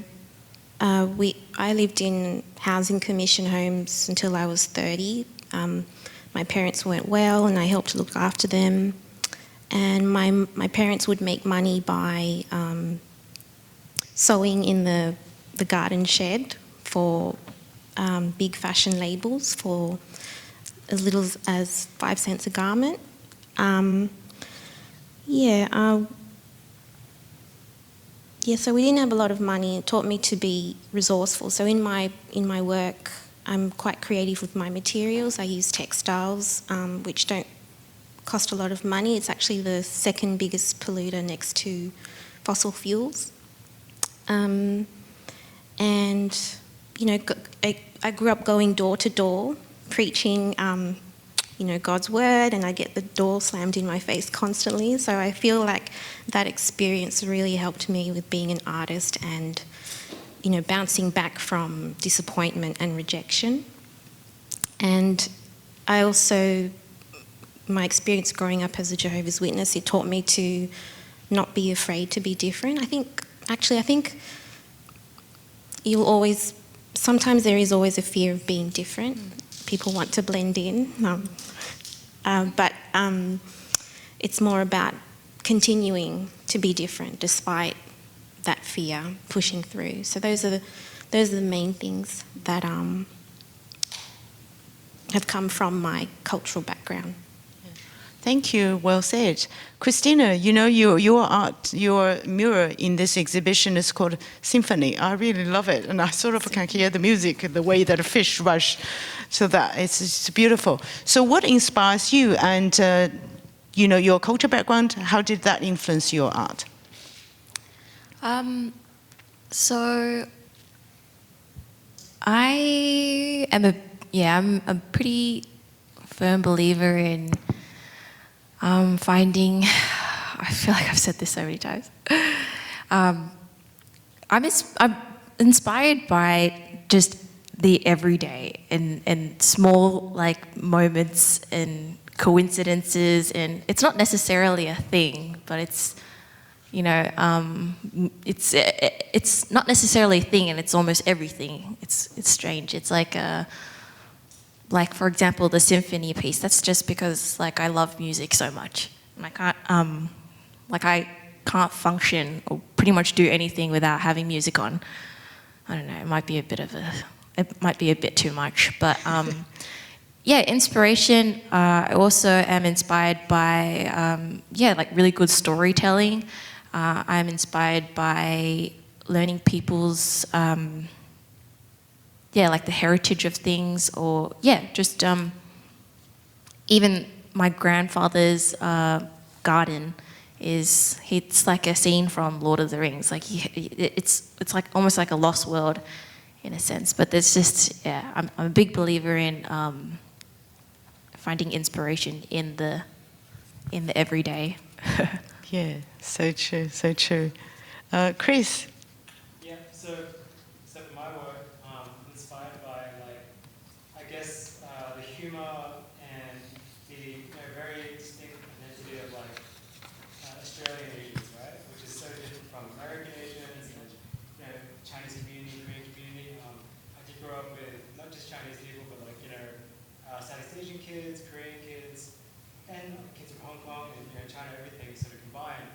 I lived in housing commission homes until I was 30. My parents weren't well, and I helped look after them. And my parents would make money by sewing in the garden shed for big fashion labels for as little as 5 cents a garment. So we didn't have a lot of money. It taught me to be resourceful. So in my work, I'm quite creative with my materials. I use textiles, which don't cost a lot of money. It's actually the second biggest polluter next to fossil fuels. I grew up going door to door, preaching God's word, and I get the door slammed in my face constantly. So I feel like that experience really helped me with being an artist and, bouncing back from disappointment and rejection. And I also, my experience growing up as a Jehovah's Witness, it taught me to not be afraid to be different. I think sometimes there is always a fear of being different. People want to blend in, but it's more about continuing to be different despite that fear, pushing through. So those are the main things that have come from my cultural background. Thank you. Well said. Christina, your art, your mural in this exhibition is called Symphony. I really love it. And I sort of can hear the music, the way that a fish rush. So that it's beautiful. So what inspires you, and your culture background, how did that influence your art? So I am I'm a pretty firm believer in finding, I feel like I've said this so many times. I'm inspired by just the everyday and small like moments and coincidences, and it's not necessarily a thing, but it's, you know, it's not necessarily a thing, and it's almost everything. It's strange. It's like for example, the symphony piece. That's just because like I love music so much, and I can't function or pretty much do anything without having music on. I don't know. It might be a bit too much, but yeah, inspiration. I also am inspired by like really good storytelling. I'm inspired by learning people's like the heritage of things, or just even my grandfather's garden it's like a scene from Lord of the Rings. Like it's like almost like a lost world in a sense. But there's just I'm a big believer in finding inspiration in the everyday. Yeah, so true, so true. Chris? Yeah, so for my work, inspired by, like, I guess, the humor and the very distinct identity of, like, Australian Asians, right? Which is so different from American Asians and, Chinese community, Korean community. I did grow up with not just Chinese people, but, like, Southeast Asian kids, Korean kids, and kids from Hong Kong and China, everything sort of combined.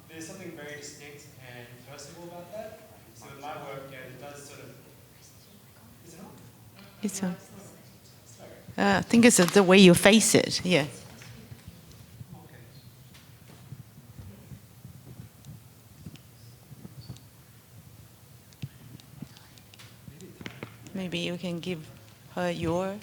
There's something very distinct and personal about that. So with my work, it does sort of. Is it on? It's on. I think it's the way you face it. Yeah. Maybe you can give her your.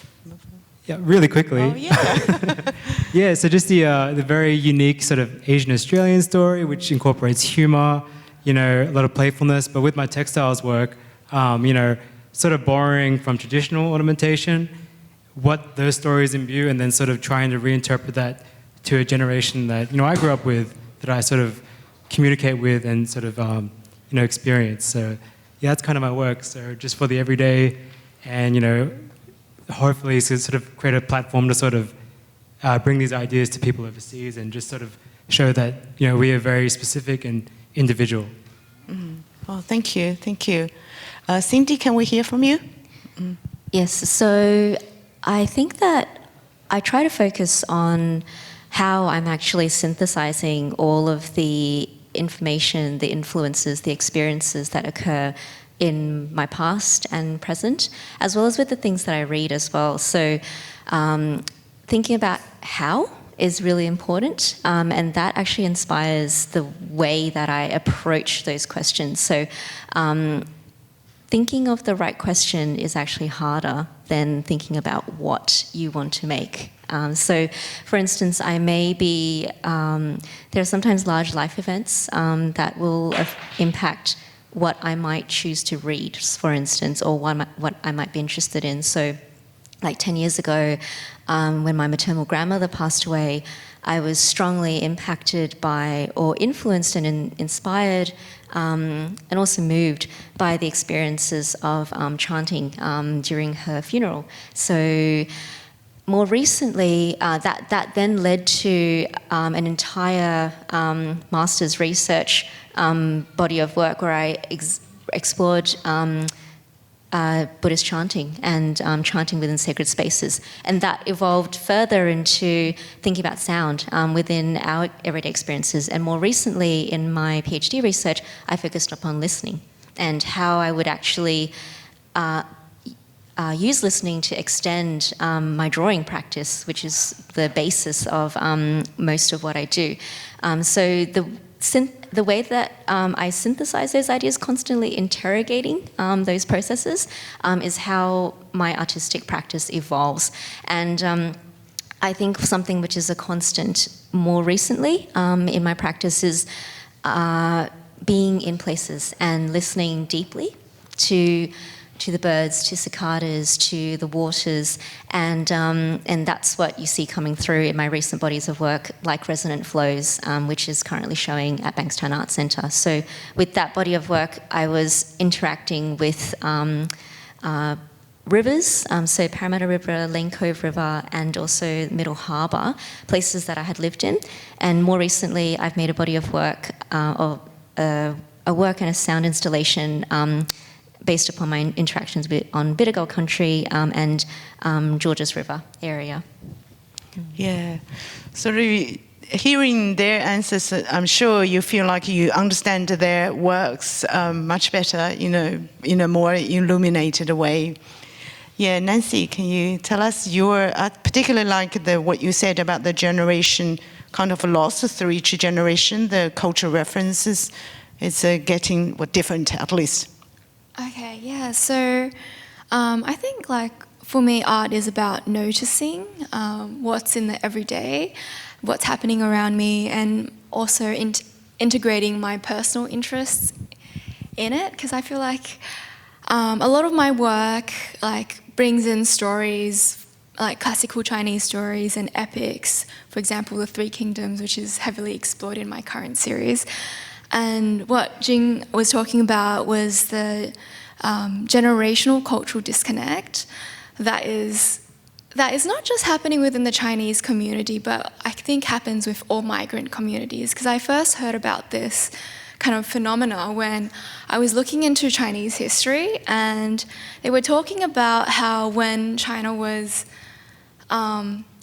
Yeah, really quickly. Oh, yeah. Yeah, so just the very unique sort of Asian Australian story, which incorporates humor, a lot of playfulness. But with my textiles work, sort of borrowing from traditional ornamentation, what those stories imbue, and then sort of trying to reinterpret that to a generation that I grew up with, that I sort of communicate with and sort of experience. So yeah, that's kind of my work. So just for the everyday, and hopefully sort of create a platform to sort of bring these ideas to people overseas and just sort of show that we are very specific and individual. Mm-hmm. Oh, thank you, thank you. Cindy, can we hear from you? Mm. Yes, so I think that I try to focus on how I'm actually synthesizing all of the information, the influences, the experiences that occur in my past and present, as well as with the things that I read as well. So thinking about how is really important, and that actually inspires the way that I approach those questions. So thinking of the right question is actually harder than thinking about what you want to make. So, for instance, I may be, there are sometimes large life events that will impact what I might choose to read, for instance, or what I might be interested in. So, like 10 years ago, when my maternal grandmother passed away, I was strongly impacted by, or influenced and inspired, and also moved by the experiences of chanting during her funeral. So more recently, that then led to an entire master's research body of work where I explored Buddhist chanting and chanting within sacred spaces. And that evolved further into thinking about sound within our everyday experiences. And more recently, in my PhD research, I focused upon listening and how I would actually use listening to extend my drawing practice, which is the basis of most of what I do. So the way that I synthesize those ideas, constantly interrogating those processes, is how my artistic practice evolves. And I think something which is a constant more recently in my practice is being in places and listening deeply to to the birds, to cicadas, to the waters, and that's what you see coming through in my recent bodies of work, like Resonant Flows, which is currently showing at Bankstown Art Centre. So with that body of work, I was interacting with rivers, so Parramatta River, Lane Cove River, and also Middle Harbour, places that I had lived in. And more recently, I've made a body of work, a work and a sound installation based upon my interactions on Bidjigal country and Georges River area. Yeah, so really, hearing their answers, I'm sure you feel like you understand their works much better, in a more illuminated way. Yeah, Nancy, can you tell us your, particularly like what you said about the generation kind of lost through each generation, the cultural references, it's getting different at least. Okay, yeah, so I think like for me art is about noticing what's in the everyday, what's happening around me, and also integrating my personal interests in it, because I feel like a lot of my work like brings in stories like classical Chinese stories and epics, for example, the Three Kingdoms, which is heavily explored in my current series. And what Jing was talking about was the generational cultural disconnect that is not just happening within the Chinese community, but I think happens with all migrant communities. Because I first heard about this kind of phenomena when I was looking into Chinese history, and they were talking about how when China was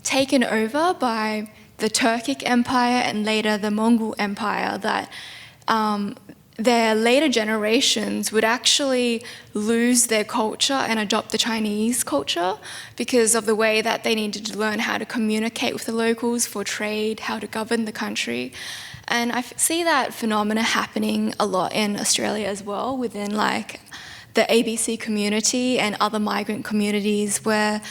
taken over by the Turkic Empire and later the Mongol Empire, that their later generations would actually lose their culture and adopt the Chinese culture because of the way that they needed to learn how to communicate with the locals for trade, how to govern the country. And I see that phenomena happening a lot in Australia as well, within like the ABC community and other migrant communities, where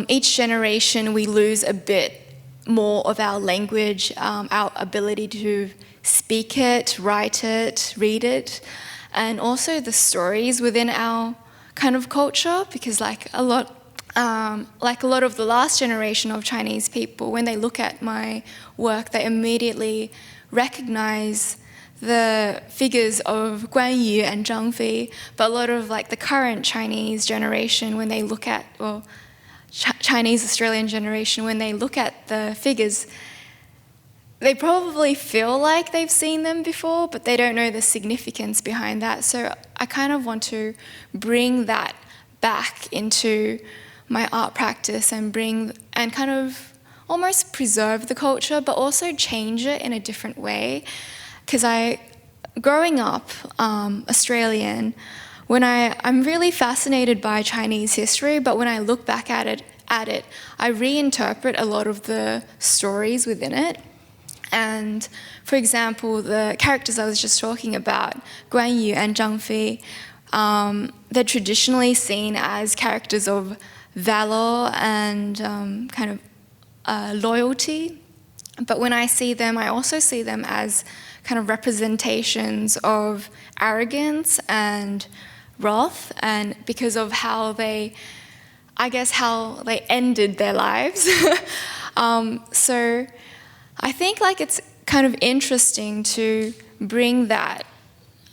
each generation we lose a bit more of our language, our ability to speak it, write it, read it, and also the stories within our kind of culture, because like a lot of the last generation of Chinese people, when they look at my work, they immediately recognize the figures of Guan Yu and Zhang Fei, but a lot of like the current Chinese generation, when they look at, well, Chinese Australian generation, when they look at the figures, they probably feel like they've seen them before, but they don't know the significance behind that. So I kind of want to bring that back into my art practice and kind of almost preserve the culture, but also change it in a different way. Because growing up Australian, when I'm really fascinated by Chinese history, but when I look back at it, I reinterpret a lot of the stories within it. And for example, the characters I was just talking about, Guan Yu and Zhang Fei, they're traditionally seen as characters of valor and kind of loyalty. But when I see them, I also see them as kind of representations of arrogance and wrath, and because of how they ended their lives. So I think like it's kind of interesting to bring that,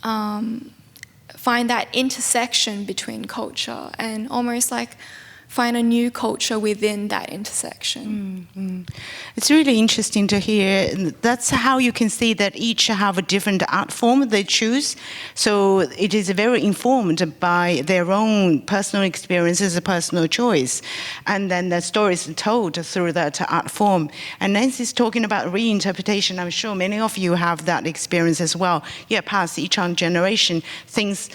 find that intersection between culture and almost like find a new culture within that intersection. Mm-hmm. It's really interesting to hear. That's how you can see that each have a different art form they choose. So it is very informed by their own personal experiences, a personal choice. And then the story is told through that art form. And Nancy's talking about reinterpretation. I'm sure many of you have that experience as well. Yeah, past each generation, things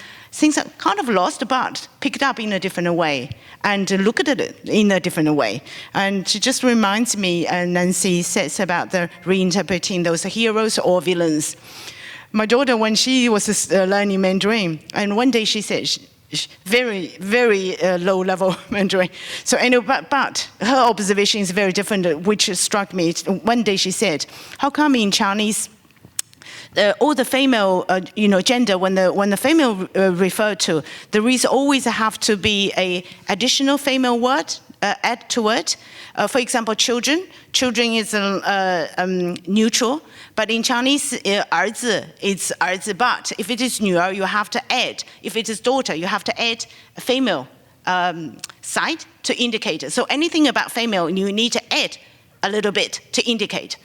are kind of lost, but picked up in a different way, and look at it in a different way. And it just reminds me, Nancy says about the reinterpreting those heroes or villains. My daughter, when she was learning Mandarin, and one day she said, very, very low-level Mandarin. So anyway, but her observation is very different, which struck me. One day she said, how come in Chinese, all the female, gender, when the female referred to, there is always have to be a additional female word add to it. For example, children. Children is neutral, but in Chinese, 儿子 it's 儿子. But if it is 女儿, you have to add. If it is daughter, you have to add a female side to indicate. So anything about female, you need to add a little bit to indicate.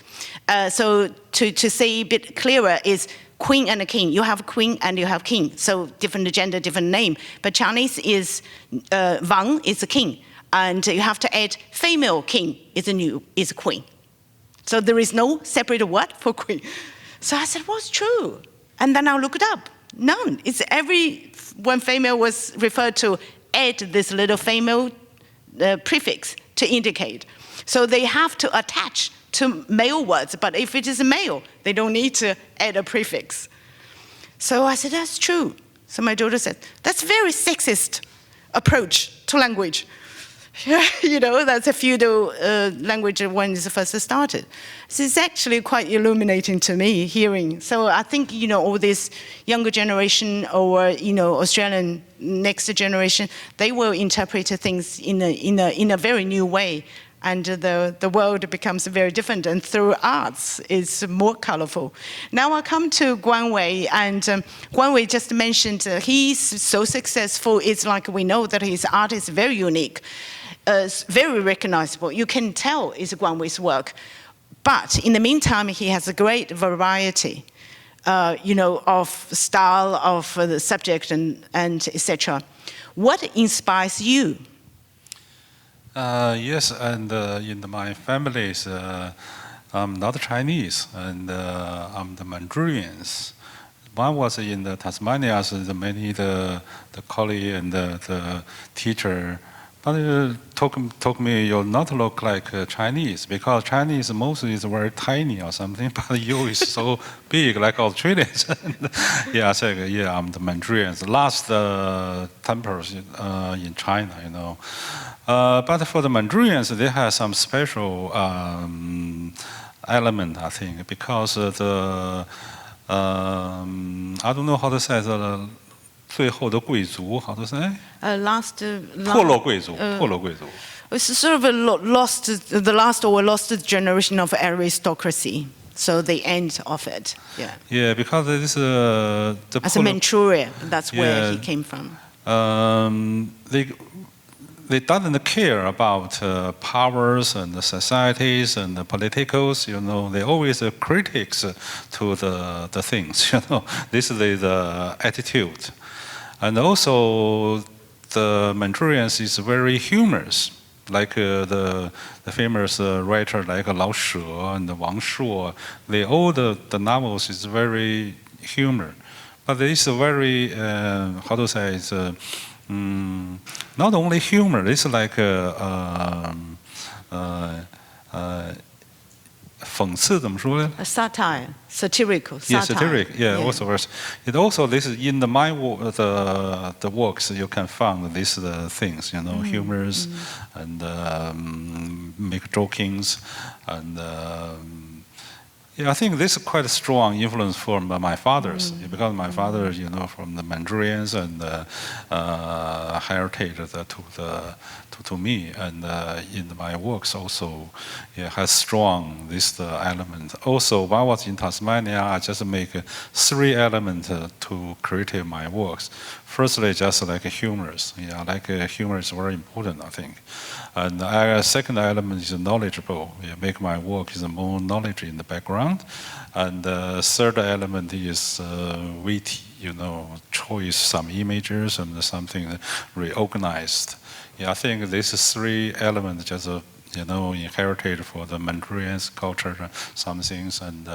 So to say a bit clearer is queen and a king. You have queen and you have king. So different gender, different name. But Chinese is Wang is a king. And you have to add female king is a queen. So there is no separate word for queen. So I said, what's true? And then I looked it up. None. It's when female was referred to, add this little female prefix to indicate. So they have to attach to male words, but if it is a male, they don't need to add a prefix. So I said, that's true. So my daughter said, that's very sexist approach to language. That's a feudal language when it first started. So it's actually quite illuminating to me hearing. So I think, all this younger generation or, Australian next generation, they will interpret things in a very new way. And the world becomes very different, and through arts, it's more colorful. Now I come to Guan Wei, and Guan Wei just mentioned he's so successful. It's like we know that his art is very unique, very recognizable. You can tell it's Guan Wei's work. But in the meantime, he has a great variety, of style, of the subject, and etc. What inspires you? Yes, and in my family, I'm not Chinese, and I'm the Manchurians. One was in the Tasmania, so the colleague and the teacher, but told me you not look like Chinese, because Chinese mostly is very tiny or something, but you is so big like Australians. Yeah, I said, yeah, I'm the Manchurians. Last temples in China, But for the Manchurians, they have some special element, I think, because I don't know how to say the 最后的贵族, how to say? 破落贵族. It's sort of the lost generation of aristocracy. So the end of it, yeah. Yeah, because this as a Manchuria, that's where he came from. They doesn't care about powers and the societies and the politicals, They always critics to the things, This is the attitude. And also the Manchurians is very humorous, like the famous writer like Lao She and Wang Shuo. All the novels is very humor, but it's a very how to say, it's not only humor. It's like 讽刺怎么说呢? A satire, satirical. Yeah, satiric. Yeah, also. It also this is in the works you can find these things, humors and make jokings and. I think this is quite a strong influence from my father's, because my father, from the Manchurians and heritage to me, and in my works also has strong this element. Also, when I was in Tasmania, I just make 3 elements to create my works. Firstly, just like humorous. Humor is very important, I think. And second element is knowledgeable. Make my work is more knowledge in the background. And third element is witty, choice some images and something reorganized. I think these 3 elements just inherited for the Manchurian culture, some things, and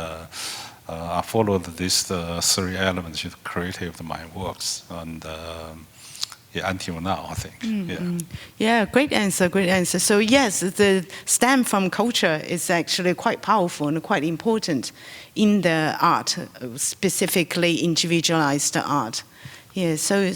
I followed these 3 elements to create my works, and until now, I think. Yeah, great answer, great answer. So yes, the stem from culture is actually quite powerful and quite important in the art, specifically individualized art. Yeah, so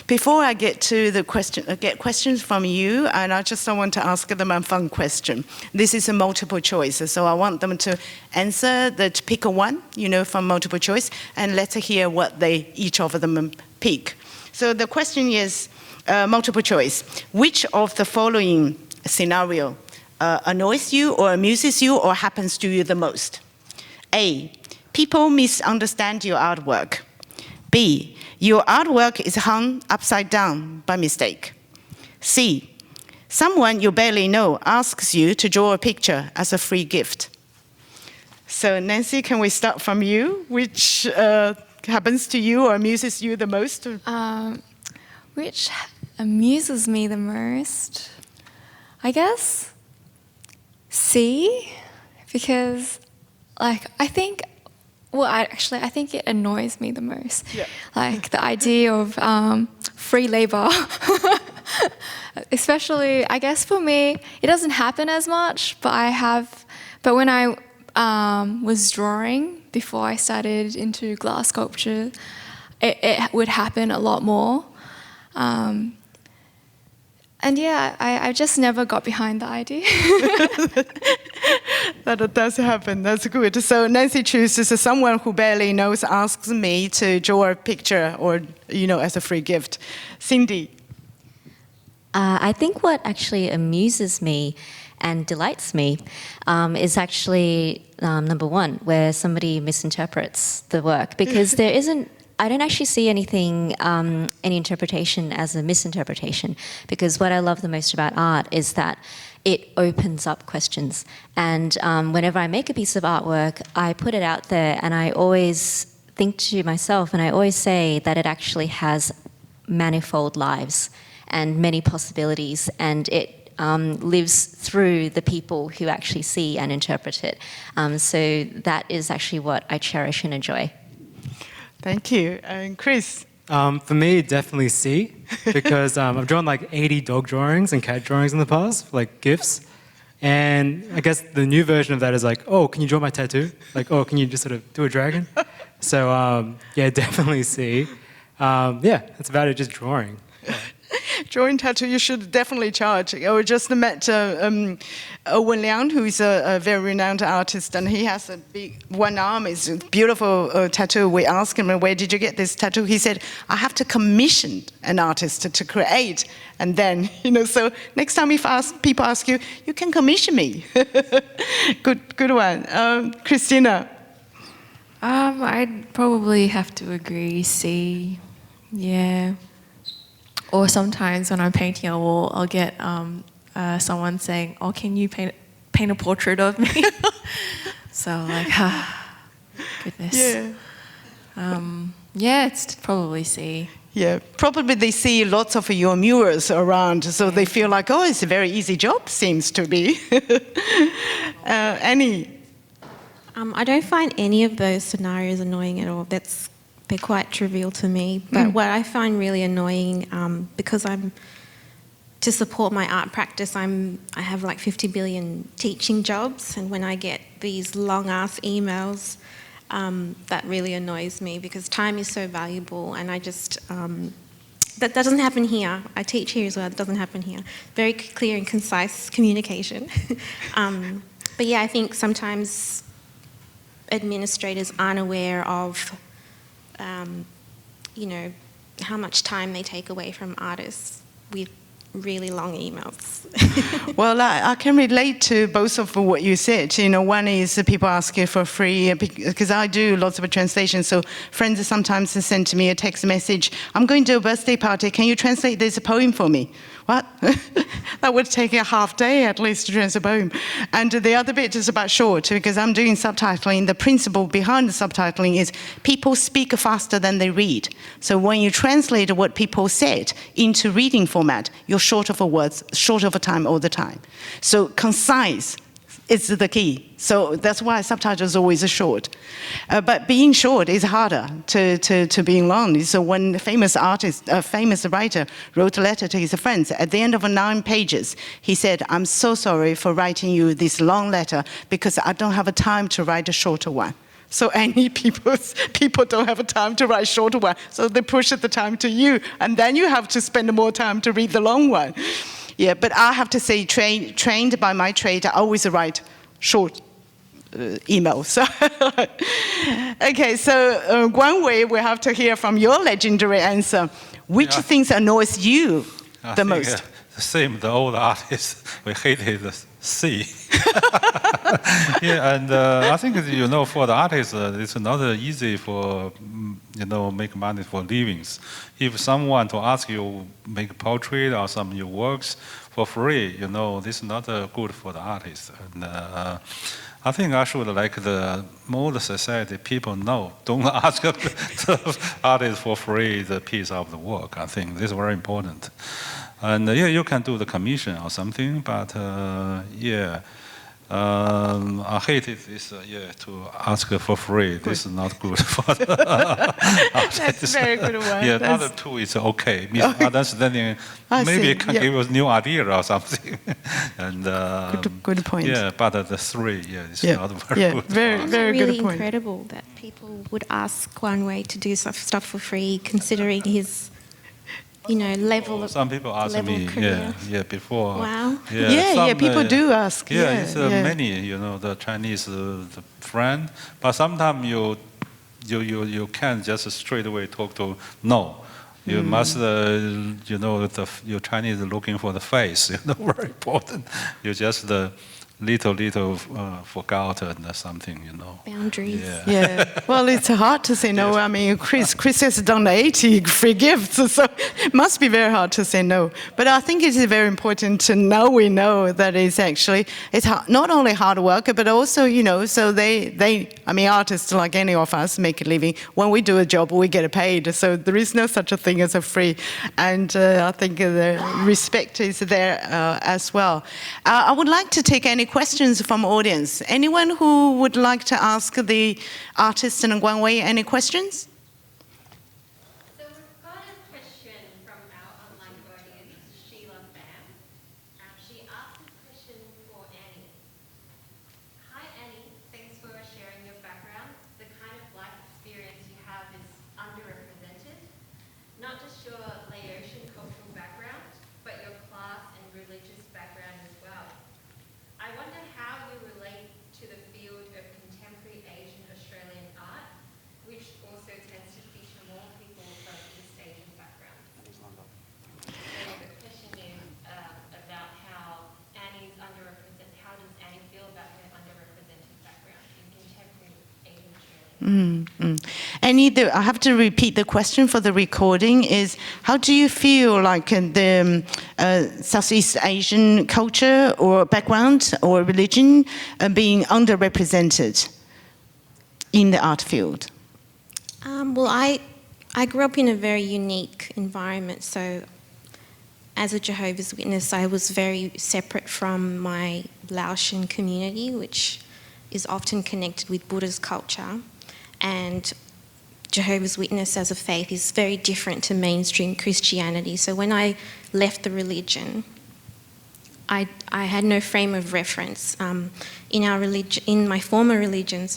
before I get to the question, get questions from you, and I just want to ask them a fun question. This is a multiple choice, so I want them to answer, to pick a one, from multiple choice, and let's hear what each of them pick. So the question is multiple choice. Which of the following scenario annoys you or amuses you or happens to you the most? A, people misunderstand your artwork. B, your artwork is hung upside down by mistake. C, someone you barely know asks you to draw a picture as a free gift. So Nancy, can we start from you? Which happens to you or amuses you the most? Which amuses me the most? I guess C, because I think it annoys me the most. Yeah. Like the idea of free labor. Especially, I guess for me, it doesn't happen as much, but when I was drawing before I started into glass sculpture, it would happen a lot more. And yeah, I just never got behind the idea. That does happen, that's good. So Nancy chooses someone who barely knows asks me to draw a picture or, as a free gift. Cindy? I think what actually amuses me and delights me is actually number one, where somebody misinterprets the work, because I don't actually see any interpretation as a misinterpretation, because what I love the most about art is that it opens up questions. And whenever I make a piece of artwork, I put it out there and I always think to myself, and I always say that it actually has manifold lives and many possibilities, and it lives through the people who actually see and interpret it. So that is actually what I cherish and enjoy. Thank you. And Chris? For me, definitely C, because I've drawn like 80 dog drawings and cat drawings in the past, like GIFs. And I guess the new version of that is like, oh, can you draw my tattoo? Like, oh, can you just sort of do a dragon? So yeah, definitely C. Yeah, that's about it, just drawing. Yeah. Drawing tattoo, you should definitely charge. I just met Wen Liang, who is a very renowned artist, and he has a big one arm. It's a beautiful tattoo. We asked him, where did you get this tattoo? He said, I have to commission an artist to create. And then, so next time if people ask you, you can commission me. Good one. Christina? I'd probably have to agree, C. Yeah. Or sometimes when I'm painting a wall, I'll get someone saying, oh, can you paint a portrait of me? So like, goodness. Yeah. Yeah, it's probably C. Yeah, probably they see lots of your murals around, so they feel like, oh, it's a very easy job, seems to be. Anney? I don't find any of those scenarios annoying at all. They're quite trivial to me. But what I find really annoying, because to support my art practice, I have like 50 billion teaching jobs, and when I get these long-ass emails, that really annoys me, because time is so valuable, and I just, that doesn't happen here. I teach here as well, it doesn't happen here. Very clear and concise communication. But yeah, I think sometimes administrators aren't aware of how much time they take away from artists with really long emails. Well, I can relate to both of what you said. One is people ask you for free, because I do lots of translation, so friends sometimes send to me a text message, I'm going to a birthday party, can you translate this poem for me? What? That would take a half day at least to translate a poem. And the other bit is about short, because I'm doing subtitling. The principle behind the subtitling is people speak faster than they read. So when you translate what people said into reading format, you're short of words, short of time all the time. So concise is the key. So that's why subtitles always are short. But being short is harder to being long. So when a famous writer wrote a letter to his friends, at the end of 9 pages, he said, I'm so sorry for writing you this long letter because I don't have a time to write a shorter one. So any people don't have time to write short one, so they push the time to you, and then you have to spend more time to read the long one. Yeah, but I have to say, trained by my trade, I always write short emails. So okay, so Guan Wei, we have to hear from your legendary answer. Which things annoys you the most? The same, the old artists, we hated the sea. Yeah, and I think, for the artists, it's not easy for, make money for livings. If someone to ask you make portrait or some of your works for free, this is not good for the artist. And I think I should like the more the society people know. Don't ask the artist for free the piece of the work. I think this is very important. And you can do the commission or something, but I hated this, to ask for free. This is not good for the That's a very good one. Yeah, the other two is okay. Misunderstanding, maybe it can give us new idea or something. And good point. Yeah, but the three, it's not very good. Very, very really good point. Incredible that people would ask Guan Wei to do stuff for free, considering his level of some people ask me, career. before. Wow. People do ask. It's many, the Chinese the friend, but sometimes you can't just straight away talk to no. You must, your Chinese looking for the face, very important. You just little forgot and something, Boundaries. Yeah. Well, it's hard to say no. I mean, Chris has done 80 free gifts, so it must be very hard to say no. But I think it is very important to we know that it's not only hard work, but also, so artists like any of us make a living. When we do a job, we get paid. So there is no such a thing as a free. And I think the respect is there as well. I would like to take any questions from audience. Anyone who would like to ask the artist and Guan Wei any questions? So we've got a question from our online audience, Sheila Pham. She asked a question for Anney. Hi Anney, thanks for sharing your background. The kind of life experience you have is underrepresented. Not just your Laotian cultural background, but your class and religious background as well. I wonder how you relate to the field of contemporary Asian Australian art, which also tends to feature more people from East Asian backgrounds. So the question is about how Annie's how does Anney feel about her underrepresented background in contemporary Asian Australian art? Anney, I have to repeat the question for the recording is, how do you feel like the Southeast Asian culture or background or religion being underrepresented in the art field? Well, I grew up in a very unique environment. So as a Jehovah's Witness, I was very separate from my Laotian community, which is often connected with Buddha's culture. And Jehovah's Witness as a faith is very different to mainstream Christianity. So when I left the religion, I had no frame of reference. In my former religion,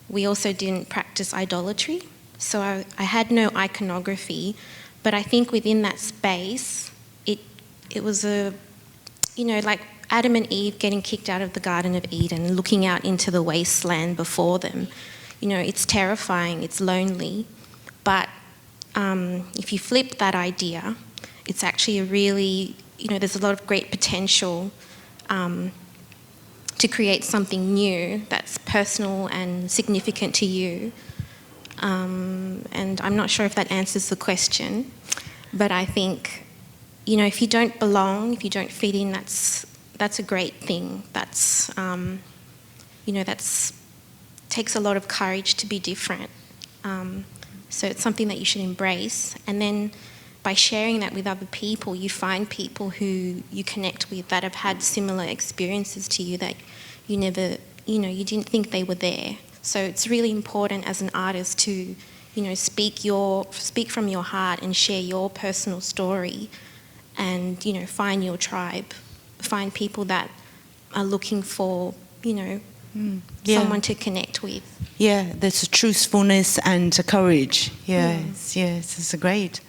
we also didn't practice idolatry. So I had no iconography. But I think within that space, it was like Adam and Eve getting kicked out of the Garden of Eden, looking out into the wasteland before them. It's terrifying, it's lonely, but if you flip that idea, it's actually a really, there's a lot of great potential to create something new that's personal and significant to you. And I'm not sure if that answers the question, but I think, if you don't belong, if you don't fit in, that's a great thing. That's takes a lot of courage to be different. So it's something that you should embrace. And then by sharing that with other people, you find people who you connect with that have had similar experiences to you that you never, you didn't think they were there. So it's really important as an artist to, speak from your heart and share your personal story and, find your tribe, find people that are looking for, someone to connect with. there's a truthfulness and courage. Yes, it's great.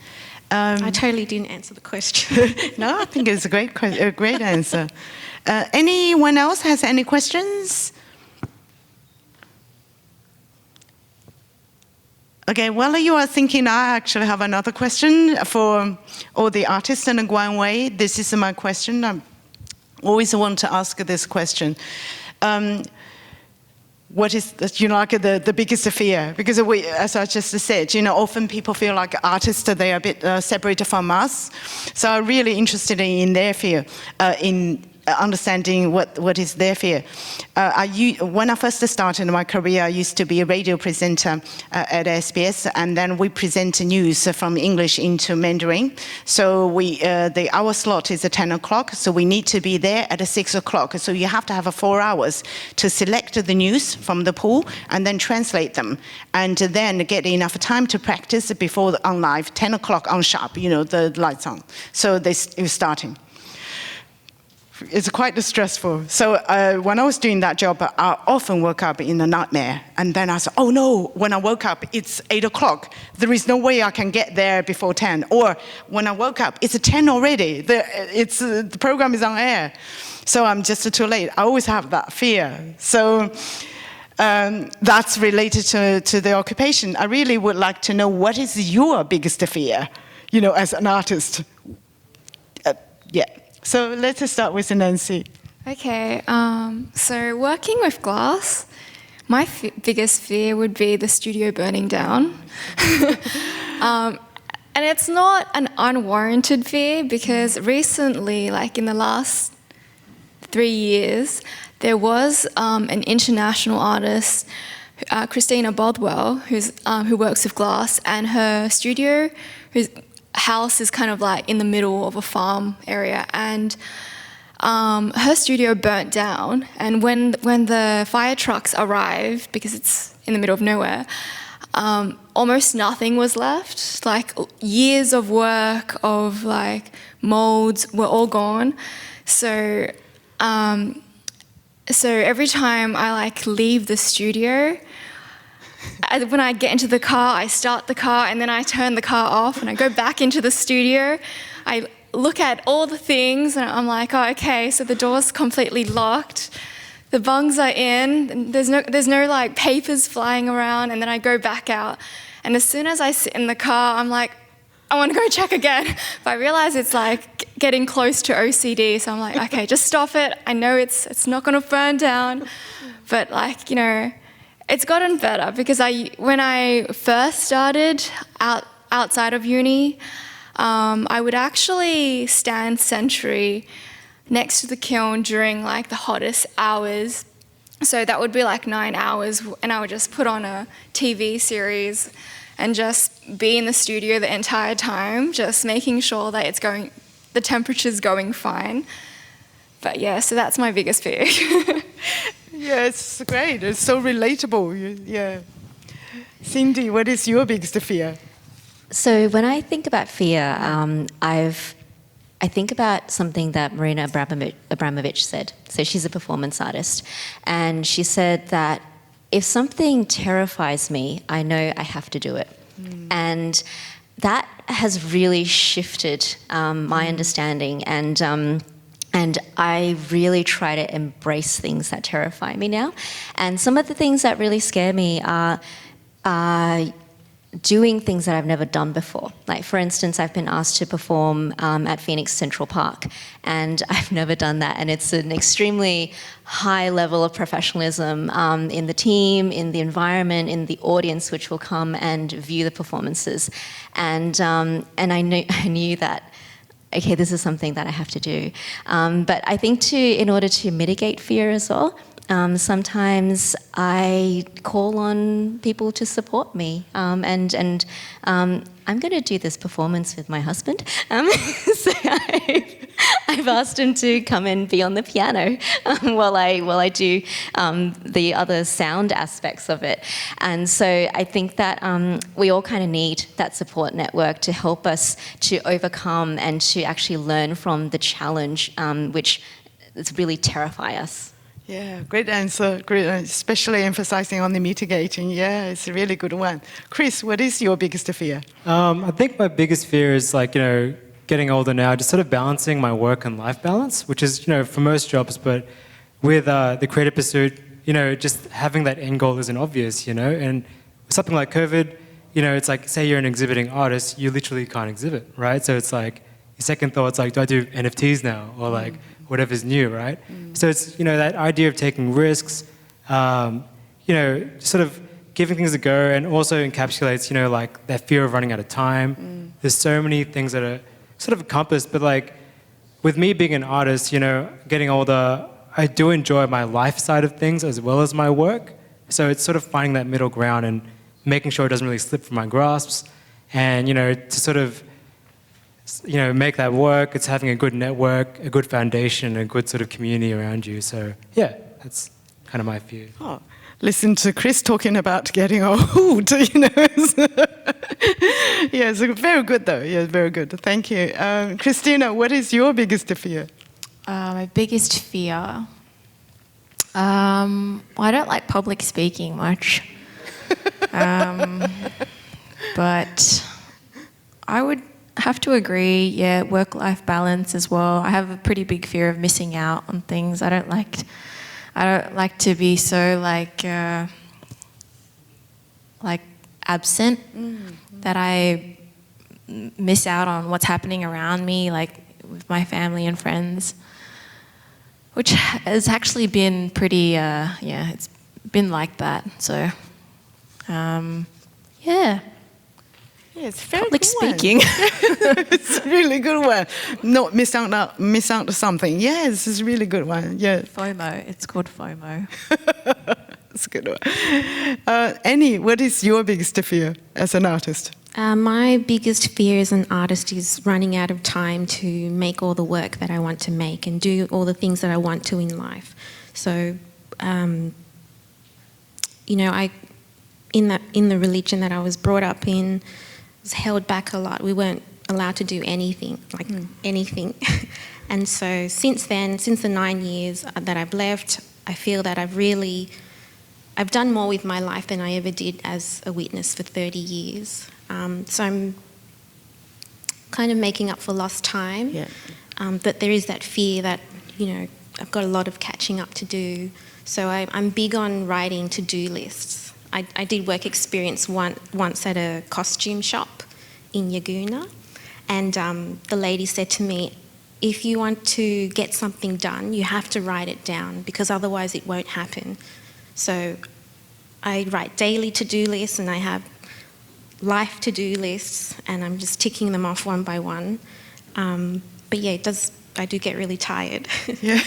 I totally didn't answer the question. No, I think it's a great answer. Anyone else has any questions? Okay, while you are thinking, I actually have another question for all the artists in Guan Wei. This is my question. I always want to ask this question. What is the biggest fear? Because as I just said, often people feel like artists, they are a bit separated from us. So I'm really interested in their fear, in understanding what is their fear. When I first started my career, I used to be a radio presenter at SBS, and then we present news from English into Mandarin. So our slot is at 10 o'clock, so we need to be there at 6 o'clock. So you have to have 4 hours to select the news from the pool and then translate them, and then get enough time to practice before on live, 10 o'clock on sharp, the lights on. So you're starting. It's quite stressful. So when I was doing that job, I often woke up in a nightmare. And then I said, oh no, when I woke up, it's 8 o'clock. There is no way I can get there before 10. Or when I woke up, it's 10 already. The program is on air. So I'm just too late. I always have that fear. So that's related to the occupation. I really would like to know, what is your biggest fear, as an artist? So let's start with Nancy. Okay, so working with glass, my biggest fear would be the studio burning down. And it's not an unwarranted fear, because recently, like in the last 3 years, there was an international artist, Christina Lee, who works with glass, and her studio, whose house is kind of like in the middle of a farm area, and her studio burnt down. And when the fire trucks arrived, because it's in the middle of nowhere, almost nothing was left. Like years of work of like molds were all gone. So every time I like leave the studio, when I get into the car, I start the car, and then I turn the car off, and I go back into the studio. I look at all the things, and I'm like, oh, okay, so the door's completely locked. The bungs are in. And there's no like papers flying around, and then I go back out. And as soon as I sit in the car, I'm like, I want to go check again. But I realize it's like getting close to OCD, so I'm like, okay, just stop it. I know it's not going to burn down, but like, it's gotten better, because when I first started outside of uni, I would actually stand sentry next to the kiln during like the hottest hours. So that would be like 9 hours, and I would just put on a TV series and just be in the studio the entire time, just making sure that the temperature's going fine. But yeah, so that's my biggest fear. Yeah, it's great. It's so relatable. Yeah. Cindy, what is your biggest fear? So when I think about fear, I think about something that Marina Abramovich said. So she's a performance artist. And she said that if something terrifies me, I know I have to do it. And that has really shifted my understanding, and I really try to embrace things that terrify me now. And some of the things that really scare me are doing things that I've never done before. Like, for instance, I've been asked to perform at Phoenix Central Park, and I've never done that. And it's an extremely high level of professionalism in the team, in the environment, in the audience which will come and view the performances. And I knew that, okay, this is something that I have to do. But I think in order to mitigate fear as well, sometimes I call on people to support me, and I'm going to do this performance with my husband. So I've asked him to come and be on the piano while I do the other sound aspects of it. And so I think that we all kind of need that support network to help us to overcome and to actually learn from the challenge, which really terrify us. Yeah, great answer. Great, especially emphasizing on the mitigating. Yeah, it's a really good one. Chris, what is your biggest fear? I think my biggest fear is getting older now, just sort of balancing my work and life balance, which is for most jobs, but with the creative pursuit, just having that end goal isn't obvious, and something like COVID, it's like, say you're an exhibiting artist, you literally can't exhibit, right? So it's like, your second thought's like, do I do NFTs now? Or like, whatever's new, right? So it's, that idea of taking risks, sort of giving things a go, and also encapsulates, like that fear of running out of time. There's so many things that are sort of encompassed, but like, with me being an artist, getting older, I do enjoy my life side of things as well as my work. So it's sort of finding that middle ground and making sure it doesn't really slip from my grasps. And, to sort of, make that work. It's having a good network, a good foundation, a good sort of community around you. So, yeah, that's kind of my view. Oh, listen to Chris talking about getting old, Yeah, it's very good though. Yeah, very good. Thank you. Christina, what is your biggest fear? My biggest fear? I don't like public speaking much. But I would have to agree, yeah, work-life balance as well. I have a pretty big fear of missing out on things. I don't like to be so like absent that I miss out on what's happening around me, like with my family and friends, which has actually been pretty, it's been like that. So, yeah. Yeah, it's very public good speaking. It's a really good one. Not miss out on something. Yeah, this is a really good one. Yeah. FOMO. It's called FOMO. That's a good one. Anney, what is your biggest fear as an artist? My biggest fear as an artist is running out of time to make all the work that I want to make and do all the things that I want to in life. So, I in the religion that I was brought up in, was held back a lot. We weren't allowed to do anything, anything. And so since then, since the 9 years that I've left, I feel that I've done more with my life than I ever did as a witness for 30 years. So I'm kind of making up for lost time. Yeah. But there is that fear that, I've got a lot of catching up to do. So I'm big on writing to-do lists. I did work experience once at a costume shop in Yaguna, and the lady said to me, if you want to get something done, you have to write it down because otherwise it won't happen. So I write daily to-do lists and I have life to-do lists and I'm just ticking them off one by one. But yeah, I do get really tired. Yeah.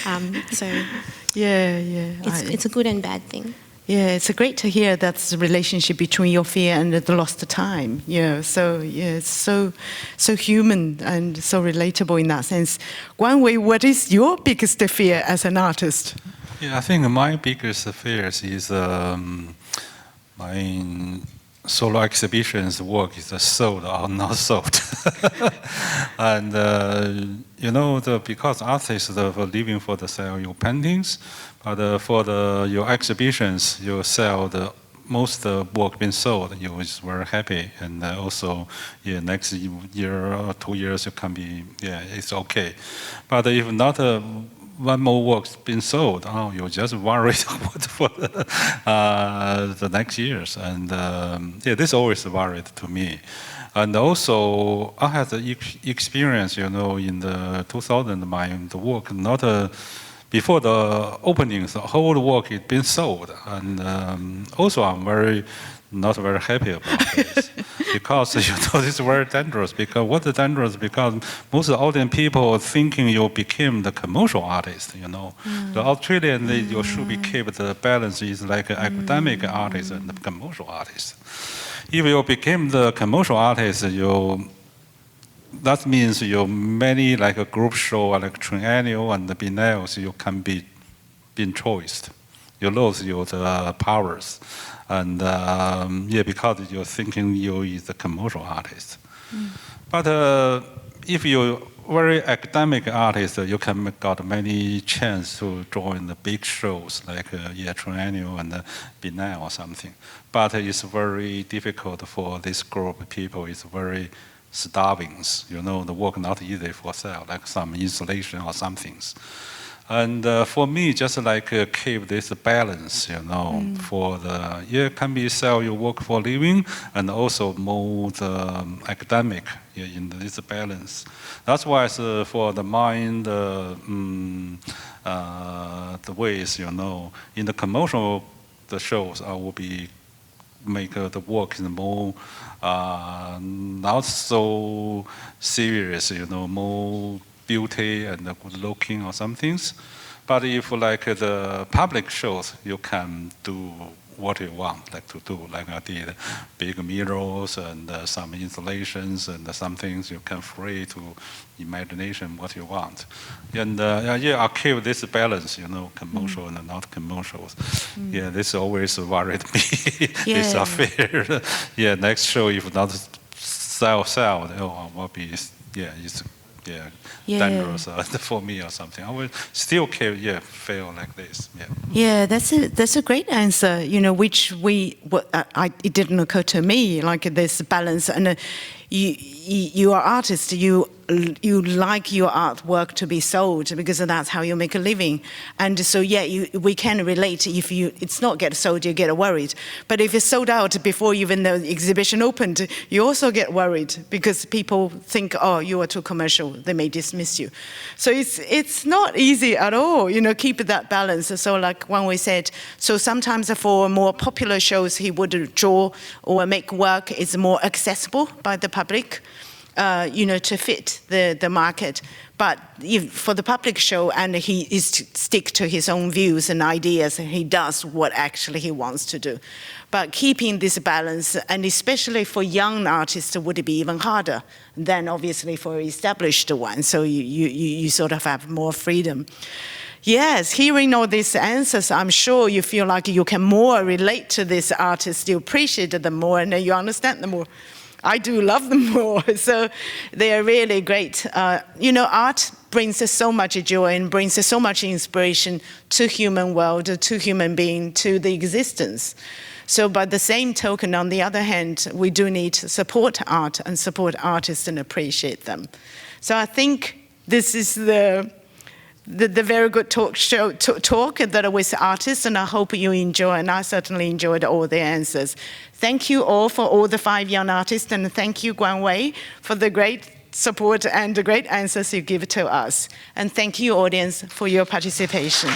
It's a good and bad thing. Yeah, it's great to hear that's the relationship between your fear and the lost time. Yeah, so it's so human and so relatable in that sense. Guan Wei, what is your biggest fear as an artist? Yeah, I think my biggest fear is my solo exhibitions work is sold or not sold. And because artists are living for the sale your paintings, but for your exhibitions, you sell most work being sold. You is very happy, and also next year or 2 years it can be it's okay. But if not one more work's been sold, you're just worried for the next years, and this always worried to me. And also, I had the experience, in the 2000, the work not before the openings, the whole work had been sold, and also I'm not very happy about this because it's very dangerous. Because what's dangerous? Because most audience people thinking you became the commercial artist. The Australian you should be keep the balance is like an academic artist and the commercial artist. If you became the commercial artist, that means you many like a group show, like triennial and the biennials, you can be choiced. You lose your powers, and because you're thinking you is the commercial artist. But if you very academic artist, you can got many chance to join the big shows like Triennial and Biennale or something. But it's very difficult for this group of people. It's very starving. You know, the work not easy for sale, like some installation or some things. And for me, just like keep this balance, you know, for the, can be sell your work for living and also more the academic in this balance. That's why for the mind, the ways, you know, in the commercial the shows, I will be make the work more not so serious, you know, more beauty and good looking or some things. But if like the public shows, you can do what you want, like to do, like I did, big mirrors and some installations and some things you can free to imagination what you want. And I keep this balance, you know, commercial and not commercials. Yeah, this always worried me, this affair. Next show if not sell, oh, will be, it's dangerous for me or something. I will still feel like this. That's a great answer. You know, which it didn't occur to me, like this balance. And you are artist. You like your artwork to be sold because that's how you make a living. And so we can relate. If it's not get sold, you get worried. But if it's sold out before even the exhibition opened, you also get worried because people think, oh, you are too commercial. They may dismiss you. So it's not easy at all. You know, keep that balance. So like Guan Wei said, so sometimes for more popular shows, he would draw or make work is more accessible by the public. You know, to fit the market. But for the public show, and he is stick to his own views and ideas, and he does what actually he wants to do. But keeping this balance, and especially for young artists, would be even harder than obviously for established ones. So you sort of have more freedom. Yes, hearing all these answers, I'm sure you feel like you can more relate to this artist, you appreciate them more, and you understand them more. I do love them more, so they are really great. You know, art brings us so much joy and brings us so much inspiration to human world, to human being, to the existence. So by the same token, on the other hand, we do need to support art and support artists and appreciate them. So I think this is the very good talk that with artists, and I hope you enjoy, and I certainly enjoyed all the answers. Thank you all for all the 5 young artists, and thank you, Guan Wei, for the great support and the great answers you give to us. And thank you, audience, for your participation.